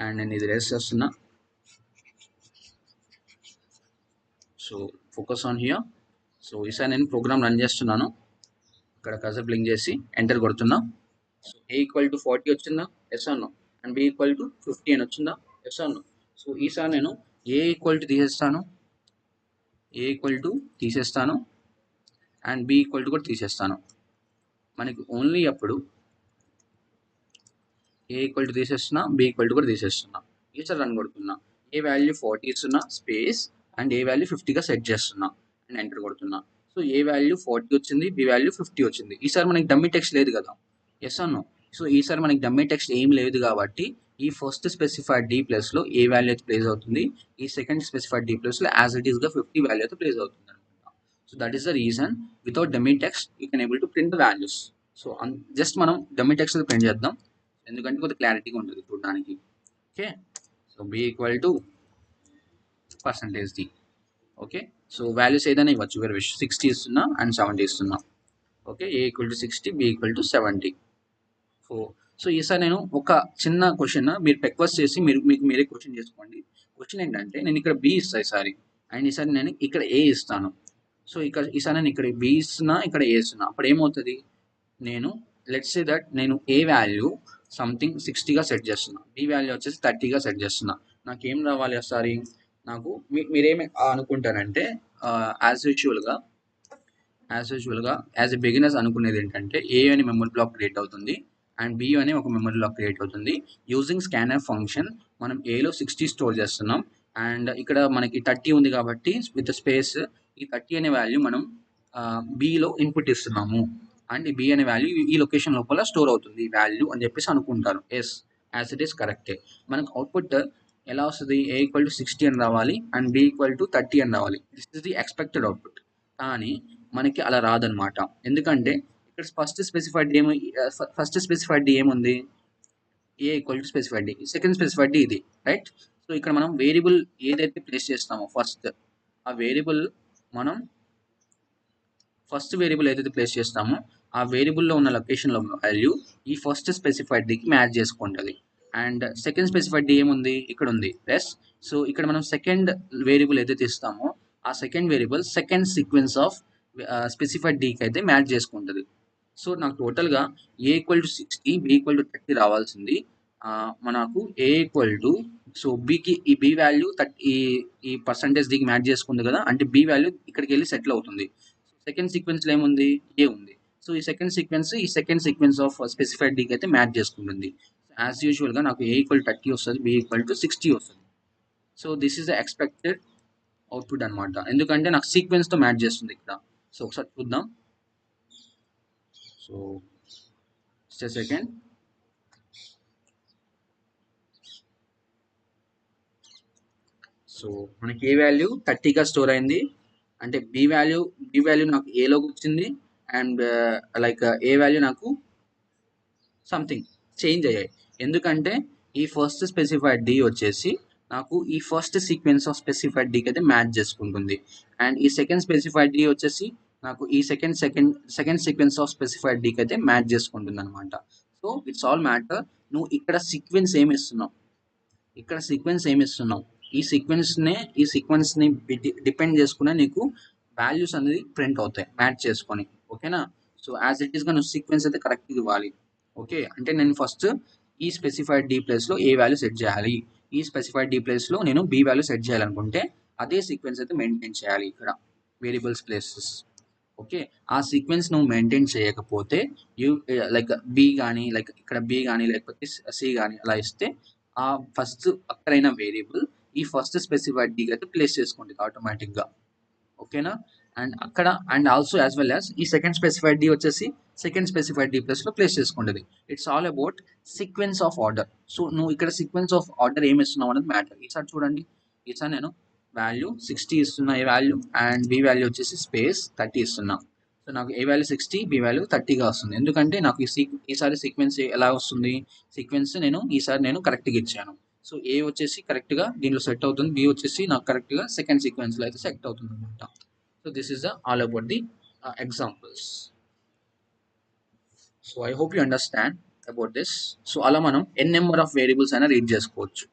అండ్ నేను ఇది రేస్ చేస్తున్నా. So focus on here. So ఈసారి నేను ప్రోగ్రామ్ రన్ చేస్తున్నాను. ఇక్కడ కజర్ బ్లింక్ చేసి ఎంటర్ కొడుతున్నా. సో ఏ ఈక్వల్ టు 40 వచ్చిందా? ఎస్ అన్నో. అండ్ బి ఈక్వల్ టు 50 అని వచ్చిందా? Yes or no. సో ఈసారి నేను ఏ ఈక్వల్ టు తీసేస్తాను, ఏ ఈక్వల్ టు తీసేస్తాను అండ్ బి ఈక్వల్ టు కూడా తీసేస్తాను. మనకి ఓన్లీ అప్పుడు ఏ ఈక్వల్ టు తీసేస్తున్నా, బి ఈక్వల్ టు కూడా తీసేస్తున్నా. ఈసారి రన్ కొడుతున్నా. ఏ వాల్యూ 40 ఇస్తున్నా స్పేస్ అండ్ ఏ వాల్యూ 50గా సెట్ చేస్తున్నా అండ్ ఎంటర్ కొడుతున్నా. సో ఏ వాల్యూ 40 వచ్చింది, బి వాల్యూ 50 వచ్చింది. ఈసారి మనకి డమ్మీ టెక్స్ట్ లేదు కదా? Yes or no. సో ఈసారి మనకి డమ్మీ టెక్స్ట్ ఏం లేదు కాబట్టి ఈ ఫస్ట్ స్పెసిఫైడ్ డి ప్లస్లో ఏ వాల్యూ అయితే ప్లేస్ అవుతుంది, ఈ సెకండ్ స్పెసిఫైడ్ డి ప్లస్లో యాజ్ ఇట్ ఈస్గా 50 వాల్యూ అయితే ప్లేస్ అవుతుంది అనమాట. So that is the reason without dummy text you can able to print the values. So just మనం డమ్మీ టెక్స్ట్ ప్రింట్ చేద్దాం ఎందుకంటే కొద్దిగా క్లారిటీగా ఉంటుంది చూడడానికి. Okay. So B equal to %d. Okay. So values ఏదైనా ఇవ్వచ్చు, వేరే విషయం. 60 ఇస్తున్నా అండ్ 70 ఇస్తున్నా. Okay. A equal to 60, B equal to 70. So ఈసారి నేను ఒక చిన్న క్వశ్చన్ మీరు రిక్వెస్ట్ చేసి మీకు మీరే క్వశ్చన్ చేసుకోండి. క్వశ్చన్ ఏంటంటే నేను ఇక్కడ బి ఇస్తాను ఈసారి అండ్ ఈసారి నేను ఇక్కడ ఏ ఇస్తాను. సో ఈసారి నేను ఇక్కడ బి ఇస్తున్నా, ఇక్కడ ఏ ఇస్తున్నా. అప్పుడు ఏమవుతుంది? నేను లెట్స్ సే దట్ నేను ఏ వాల్యూ సంథింగ్ 60గా సెట్ చేస్తున్నా, బి వాల్యూ వచ్చేసి 30గా సెట్ చేస్తున్నా. నాకేం రావాలి ఒకసారి? నాకు మీరేమి అనుకుంటారంటే యాజ్ యూజువల్గా యాజ్ ఎ బిగినర్స్ అనుకునేది ఏంటంటే ఏ అనే మెమరీ బ్లాక్ క్రియేట్ అవుతుంది అండ్ బి అనే ఒక మెమరీ బ్లాక్ క్రియేట్ అవుతుంది. యూజింగ్ స్కాన్ఎఫ్ ఫంక్షన్ మనం ఏలో 60 స్టోర్ చేస్తున్నాం, అండ్ ఇక్కడ మనకి 30 ఉంది కాబట్టి విత్ స్పేస్ ఈ 30 అనే వాల్యూ మనం బిలో ఇన్పుట్ ఇస్తున్నాము అండ్ ఈ బి అనే వాల్యూ ఈ లొకేషన్ లోపల స్టోర్ అవుతుంది ఈ వాల్యూ అని చెప్పేసి అనుకుంటాను. ఎస్, యాజ్ ఇట్ ఈస్ కరెక్టే. మనకు అవుట్పుట్ ఎలా వస్తుంది? ఏ ఈక్వల్ టు 60 అని రావాలి అండ్ బి ఈక్వల్ టు 30 అని రావాలి. This is the expected output. కానీ మనకి అలా రాదనమాట. ఎందుకంటే ఇక్కడ ఫస్ట్ స్పెసిఫైడ్ ఏముంది? A equal to specified D. Second specified D ఇది, రైట్? సో ఇక్కడ మనం వేరియబుల్ ఏదైతే ప్లేస్ చేస్తామో ఆ వేరియబుల్ మనం ఫస్ట్ వేరియబుల్ ఏదైతే ప్లేస్ చేస్తామో ఆ వేరియబుల్లో ఉన్న లొకేషన్లో వాల్యూ ఈ ఫస్ట్ స్పెసిఫైడ్ డికి మ్యాచ్ చేసుకుంటుంది. అండ్ సెకండ్ స్పెసిఫైడ్ డి ఏముంది? ఇక్కడ ఉంది ప్లస్. సో ఇక్కడ మనం సెకండ్ వేరియబుల్ ఏదైతే ఇస్తామో ఆ second variable second sequence of specified డికి అయితే మ్యాచ్ చేసుకుంటుంది. సో నాకు టోటల్గా a equal to 60, B equal to 30 రావాల్సింది. మనకు ఏ ఈక్వల్ టు, సో బికి ఈ బి వాల్యూ 30 ఈ పర్సంటేజ్ డికి మ్యాచ్ చేసుకుంది కదా, అంటే బి వాల్యూ ఇక్కడికి వెళ్ళి సెటిల్ అవుతుంది. సెకండ్ సీక్వెన్స్లో ఏముంది? ఏ ఉంది. సో ఈ సెకండ్ సీక్వెన్స్ ఆఫ్ స్పెసిఫైడ్ డికి అయితే మ్యాచ్ చేసుకుంటుంది. యాజ్ యూజువల్గా నాకు ఏ ఈక్వల్ 30 వస్తుంది, బి ఈక్వల్ టు 60 వస్తుంది. So this is the expected output అనమాట, ఎందుకంటే నాకు సీక్వెన్స్తో మ్యాచ్ చేస్తుంది ఇక్కడ. సో ఒకసారి చూద్దాం. So just a second. So మనకి ఏ వాల్యూ 30గా స్టోర్ అయింది, అంటే బి వాల్యూ నాకు ఏలోకి వచ్చింది అండ్ లైక్ ఏ వాల్యూ నాకు సంథింగ్ చేంజ్ అయ్యాయి. ఎందుకంటే ఈ ఫస్ట్ స్పెసిఫైడ్ డి వచ్చేసి నాకు ఈ ఫస్ట్ సీక్వెన్స్ ఆఫ్ స్పెసిఫైడ్ డికి అయితే మ్యాచ్ చేసుకుంటుంది అండ్ ఈ సెకండ్ స్పెసిఫైడ్ డి వచ్చేసి నాకు ఈ సెకండ్ సీక్వెన్స్ ఆఫ్ స్పెసిఫైడ్ డికి అయితే మ్యాచ్ చేసుకుంటుంది అనమాట. So it's all matter. నువ్వు ఇక్కడ సీక్వెన్స్ ఏమి ఇస్తున్నావు, ఈ సీక్వెన్స్ని డిపెండ్ చేసుకునే నీకు వాల్యూస్ అనేది ప్రింట్ అవుతాయి మ్యాచ్ చేసుకొని. ఓకేనా? సో యాజ్ ఇట్ ఈస్గా నువ్వు సీక్వెన్స్ అయితే కరెక్ట్ ఇవ్వాలి. ఓకే, అంటే నేను ఫస్ట్ ఈ స్పెసిఫైడ్ డి ప్లేస్లో ఏ వాల్యూ సెట్ చేయాలి, ఈ స్పెసిఫైడ్ డి ప్లేస్లో నేను బి వాల్యూ సెట్ చేయాలనుకుంటే అదే సీక్వెన్స్ అయితే మెయింటైన్ చేయాలి ఇక్కడ వేరియబుల్స్ ప్లేసెస్. ఓకే, ఆ సీక్వెన్స్ నువ్వు మెయింటైన్ చేయకపోతే లైక్ బి కానీ, లైక్ ఇక్కడ బి కానీ లేకపోతే సి కానీ అలా ఇస్తే ఆ ఫస్ట్ అక్కడైన వేరియబుల్ ఈ ఫస్ట్ స్పెసిఫైడ్ డి అయితే ప్లేస్ చేసుకుంటుంది ఆటోమేటిక్గా. ఓకేనా? అండ్ అక్కడ and also as well as ఈ సెకండ్ స్పెసిఫైడ్ డి వచ్చేసి సెకండ్ స్పెసిఫైడ్ డి ప్లస్లో ప్లేస్ చేసుకుంటుంది. It's all about sequence of order. So నువ్వు ఇక్కడ సీక్వెన్స్ ఆఫ్ ఆర్డర్ ఏమి ఇస్తున్నావు అనేది మ్యాటర్. ఈసారి చూడండి, ఈసారి నేను వాల్యూ 60 ఇస్తున్నా ఏ వాల్యూ అండ్ బి వాల్యూ వచ్చేసి స్పేస్ 30 ఇస్తున్నా. సో నాకు ఏ వాల్యూ 60, బి వాల్యూ 30గా వస్తుంది. ఎందుకంటే నాకు ఈసారి సీక్వెన్స్ ఎలా వస్తుంది? సీక్వెన్స్ ఈసారి నేను కరెక్ట్గా ఇచ్చాను. సో ఏ వచ్చేసి కరెక్ట్గా దీంట్లో సెట్ అవుతుంది, బి వచ్చేసి నాకు కరెక్ట్గా సెకండ్ సీక్వెన్స్లో అయితే సెట్ అవుతుంది అనమాట. So this is all about the examples. So I hope you understand about this. So అలా మనం ఎన్ నెంబర్ ఆఫ్ వేరియబుల్స్ అయినా రీడ్ చేసుకోవచ్చు.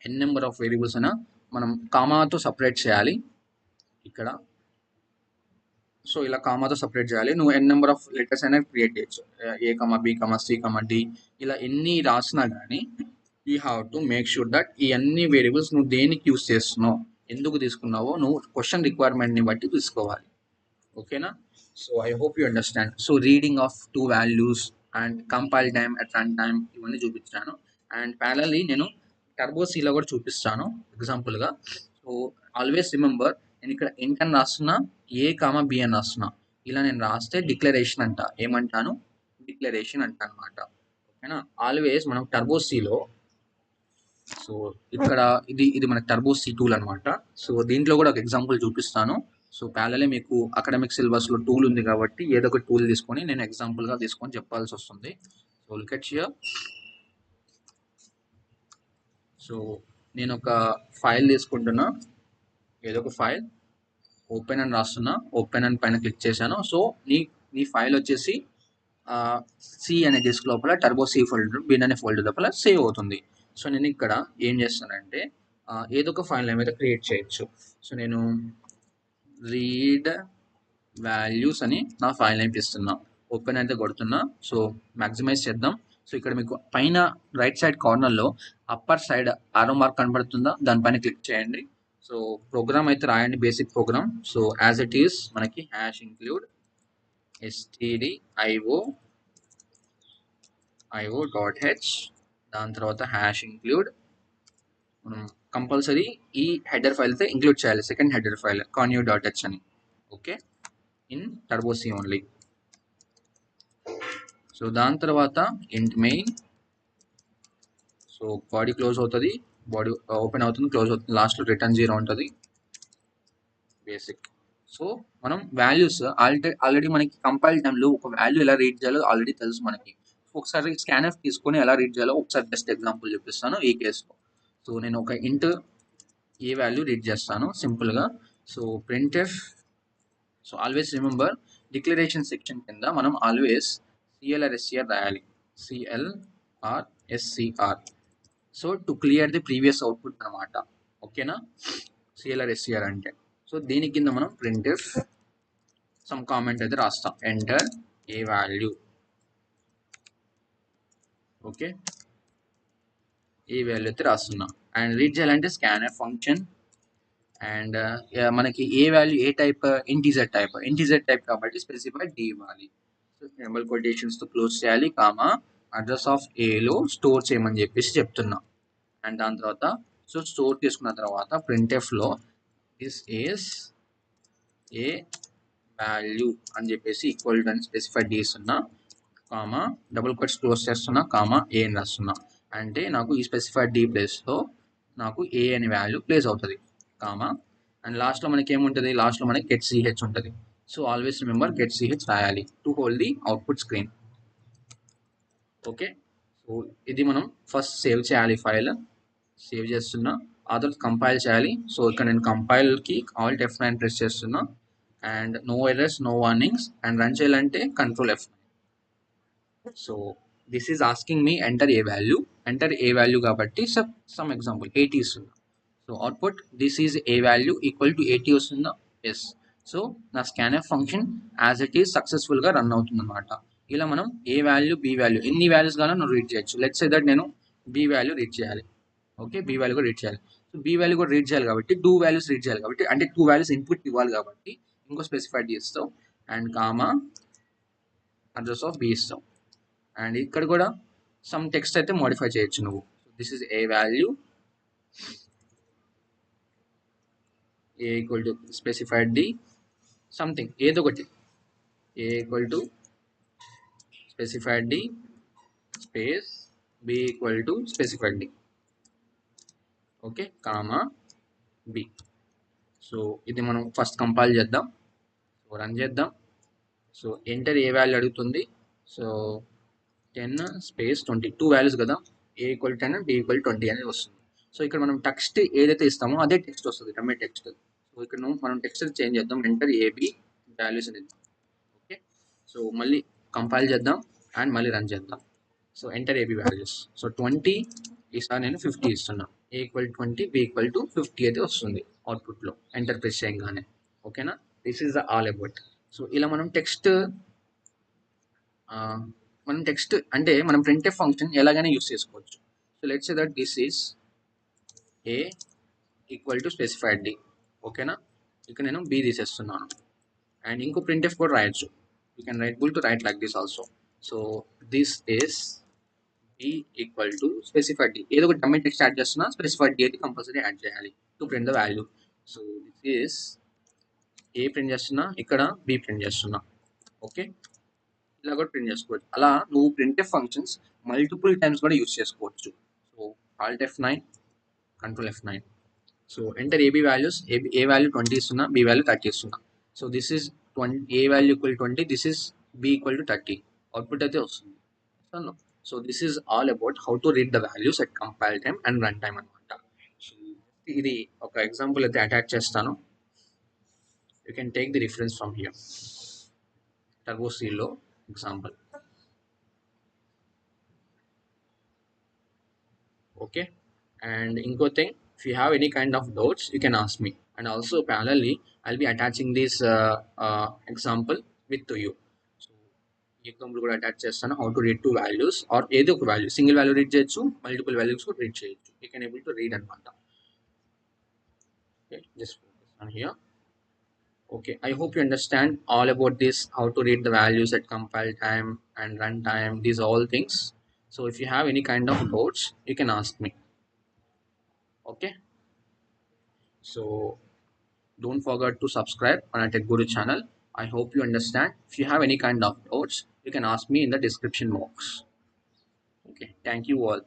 ఎన్ నెంబర్ ఆఫ్ వేరియబుల్స్ అయినా మనం కామాతో సపరేట్ చేయాలి ఇక్కడ. సో ఇలా కామాతో సపరేట్ చేయాలి. నువ్వు ఎన్ నెంబర్ ఆఫ్ లెటర్స్ అయినా క్రియేట్ చేయొచ్చు, ఏ కమా, బి కమా, సి కమా, డి, ఇలా ఎన్ని రాసినా కానీ you have to make sure that ఈ అన్ని వేరియబుల్స్ నువ్వు దేనికి యూస్ చేస్తున్నావు, ఎందుకు తీసుకున్నావో నువ్వు క్వశ్చన్ రిక్వైర్మెంట్ని బట్టి తీసుకోవాలి. ఓకేనా? So I hope you understand. So reading of 2 values and compile time, at run time ఇవన్నీ చూపించాను. అండ్ ప్యారలీ నేను టర్బో సీలో కూడా చూపిస్తాను ఎగ్జాంపుల్గా. సో ఆల్వేస్ రిమెంబర్, నేను ఇక్కడ ఇంట్ అని రాస్తున్నా, ఏ కామా బి అని రాస్తున్నా. ఇలా నేను రాస్తే డిక్లరేషన్ అంట. ఏమంటాను? డిక్లరేషన్ అంట అనమాట. ఓకేనా? ఆల్వేస్ మనం టర్బో సీలో, సో ఇక్కడ ఇది మన టర్బో సి టూల్ అనమాట. సో దీంట్లో కూడా ఒక ఎగ్జాంపుల్ చూపిస్తాను. సో ప్యారలే మీకు అకాడమిక్ సిలబస్లో టూల్ ఉంది కాబట్టి ఏదో ఒక టూల్ తీసుకొని నేను ఎగ్జాంపుల్గా తీసుకొని చెప్పాల్సి వస్తుంది. So look at here. So నేను ఒక ఫైల్ తీసుకుంటున్నా, ఏదో ఒక ఫైల్ ఓపెన్ అని రాస్తున్నా, ఓపెన్ అని పైన క్లిక్ చేశాను. సో నీ ఫైల్ వచ్చేసి సి అనే డిస్క్ లోపల టర్బో సి ఫోల్డర్, బిన్ అనే ఫోల్డర్ లోపల సేవ్ అవుతుంది. సో నేను ఇక్కడ ఏం చేస్తానంటే ఏదో ఒక ఫైల్ నేమ్ అయితే క్రియేట్ చేయొచ్చు. సో నేను రీడ్ వాల్యూస్ అని నా ఫైల్ నేమ్ ఇస్తున్నా, ఓపెన్ అయితే కొడుతున్నా. సో మ్యాక్సిమైజ్ చేద్దాం. సో ఇక్కడ మీకు పైన రైట్ సైడ్ కార్నర్లో అప్పర్ సైడ్ ఆరో మార్క్ కనబడుతుందా, దానిపైన క్లిక్ చేయండి. సో ప్రోగ్రామ్ అయితే రాయండి, basic program. So as it is మనకి hash include stdio dot h, దాని తర్వాత హ్యాష్ ఇంక్లూడ్ మనం కంపల్సరీ ఈ హెడర్ ఫైల్ అయితే ఇంక్లూడ్ చేయాలి, సెకండ్ హెడర్ ఫైల్ conv.h అని. Okay, in turbo C only. So దాని తర్వాత int main. So body close అవుతుంది, బాడీ ఓపెన్ అవుతుంది, క్లోజ్ అవుతుంది, లాస్ట్లో రిటర్న్ 0 ఉంటుంది బేసిక్. సో మనం వాల్యూస్ ఆల్రెడీ మనకి కంపైల్ టైంలో ఒక వాల్యూ ఎలా రీడ్ చేయాలో ఆల్రెడీ తెలుసు మనకి. ఒకసారి స్కాన్ఎఫ్ తీసుకొని ఎలా రీడ్ చేయాలో ఒకసారి జస్ట్ ఎగ్జాంపుల్ చూపిస్తాను ఈ కేసులో. సో నేను ఒక ఇంట్ ఏ వాల్యూ రీడ్ చేస్తాను సింపుల్గా. So printf. So always remember declaration section కింద మనం ఆల్వేస్ CLRSCR రాయాలి, CLRSCR. So to clear the previous output అనమాట. ఓకేనా, CLRSCR అంటే. సో దీని కింద మనం ప్రింట్ఎఫ్ సమ్ కామెంట్ అయితే రాస్తాం, enter a value. Okay, A value అయితే రాస్తున్నాం. అండ్ రీడ్ చేయాలంటే స్కాన్ఎఫ్ ఫంక్షన్. అండ్ మనకి ఏ వాల్యూ ఏ టైప్, ఇంటీజర్ టైప్ కాబట్టి స్పెసిఫైడ్ డి ఇవ్వాలి. సో డబుల్ కొటేషన్స్తో క్లోజ్ చేయాలి, కామా అడ్రస్ ఆఫ్ ఏలో స్టోర్ చేయమని చెప్పేసి చెప్తున్నా. అండ్ దాని తర్వాత సో స్టోర్ చేసుకున్న తర్వాత ప్రింట్ఎఫ్లో దిస్ ఈస్ ఏ వాల్యూ అని చెప్పేసి ఈక్వల్ టు అని స్పెసిఫైడ్ చేస్తున్నా, కామా డబుల్ కోట్స్ క్లోజ్ చేస్తున్నా, కామా ఏ అని రాస్తున్నా. అంటే నాకు ఈ స్పెసిఫైడ్ డి ప్లేస్లో నాకు ఏ అనే వాల్యూ ప్లేస్ అవుతుంది, కామా. అండ్ లాస్ట్లో మనకి ఏముంటుంది, లాస్ట్లో మనకి గెట్ సిహెచ్ ఉంటుంది. సో ఆల్వేస్ రిమెంబర్ గెట్ సిహెచ్ రాయాలి to hold the output screen. Okay, so ఇది మనం ఫస్ట్ సేవ్ చేయాలి, ఫైల్ సేవ్ చేస్తున్నా, ఆ తర్వాత కంపైల్ చేయాలి. సో ఇక్కడ నేను కంపైల్కి ఆల్ట్ F9 ప్రెస్ చేస్తున్నా. And no errors, no warnings. And run చేయాలంటే control F9. So this is asking me enter A value కాబట్టి సమ్ ఎగ్జాంపుల్ 80 ఇస్తున్నా. So output this is A value equal to 80 వస్తుందా, yes. So నా scanf function as it is సక్సెస్ఫుల్గా run అవుతుంది అనమాట. ఇలా మనం ఏ వాల్యూ బి వాల్యూ ఎన్ని వాల్యూస్ గానో నువ్వు రీడ్ చేయొచ్చు. లెట్స్ సే దట్ నేను బి వాల్యూ రీడ్ చేయాలి. ఓకే, బి వాల్యూ కూడా రీడ్ చేయాలి. సో బి వాల్యూ కూడా రీడ్ చేయాలి కాబట్టి 2 వాల్యూస్ రీడ్ చేయాలి కాబట్టి, అంటే 2 వాల్యూస్ ఇన్పుట్ ఇవ్వాలి కాబట్టి ఇంకో స్పెసిఫైడ్ చేస్తావు. And comma address of b ఇస్తావు. అండ్ ఇక్కడ కూడా సమ్ టెక్స్ట్ అయితే మోడిఫై చేయొచ్చు నువ్వు. This is a value, a equal to specified the something ఏదో ఒకటి, a equal to specified the space B equal to specified the. Okay, comma b. So ఇది మనం ఫస్ట్ కంపైల్ చేద్దాం, సో రన్ చేద్దాం. So enter ఏ value అడుగుతుంది. So 10 space 20, 2 values కదా, a equal 10 B equal 20 అనేది వస్తుంది. సో ఇక్కడ మనం టెక్స్ట్ ఏదైతే ఇస్తామో అదే టెక్స్ట్ వస్తుంది, టమే టెక్స్ట్. సో ఇక్కడ మనం టెక్స్ట్ చేంజ్ చేద్దాం, ఎంటర్ ఏబి వాల్యూస్ అనేది. ఓకే, సో మళ్ళీ కంపైల్ చేద్దాం అండ్ మళ్ళీ రన్ చేద్దాం. So enter AB values. So 20 ఈసారి నేను 50 ఇస్తున్నా, A equal 20 B equal to 50 అయితే వస్తుంది అవుట్పుట్లో ఎంటర్ ప్రెస్ చేయగానే. ఓకేనా, this is the all about. So ఇలా మనం టెక్స్ట్ అంటే మనం ప్రింట్ఎఫ్ ఫంక్షన్ ఎలాగైనా యూస్ చేసుకోవచ్చు. So let's say that this is A equal to specified D. ఓకేనా, ఇక్కడ నేను బి తీసేస్తున్నాను. అండ్ ఇంకో ప్రింట్ఎఫ్ కూడా రాయొచ్చు, you can write to write like this also. So this is B equal to specified D. ఏదో ఒక డొమైన్ టెక్స్ట్ యాడ్ చేస్తున్నా, స్పెసిఫైడ్ డి అయితే కంపల్సరీ యాడ్ చేయాలి to print the value. So this is A print చేస్తున్నా, ఇక్కడ B print చేస్తున్నా. Okay, ఇలా కూడా ప్రింట్ చేసుకోవచ్చు. అలా నువ్వు ప్రింట్ఎఫ్ ఫంక్షన్స్ మల్టిపుల్ టైమ్స్ కూడా యూస్ చేసుకోవచ్చు. So alt F9, control F9. So enter AB values, a value 20 ఇస్తున్నా, బి వాల్యూ 30 ఇస్తున్నా. So this is 20, a value equal 20, this is B equal to 30, output అయితే వస్తుంది. So this is all about how to read the values at compile time and run time అనమాట. So ఇది ఒక example అయితే attach చేస్తాను, you can take the reference from here. Turbo సీలో example. Okay, and inko thing, if you have any kind of doubts you can ask me, and also parallelly I'll be attaching this example with to you. So ఈ example కూడా attach చేస్తాను, how to read 2 values or ఏదో ఒక value, single value read చేయొచ్చు, multiple values కూడా read చేయొచ్చు, you can able to read అనమాట. Okay, just focus on here. Okay, I hope you understand all about this, how to read the values at compile time and run time, these all things. So if you have any kind of doubts you can ask me. Okay. So don't forget to subscribe on our Tech Guru channel. I hope you understand. If you have any kind of doubts, you can ask me in the description box. Okay, thank you all.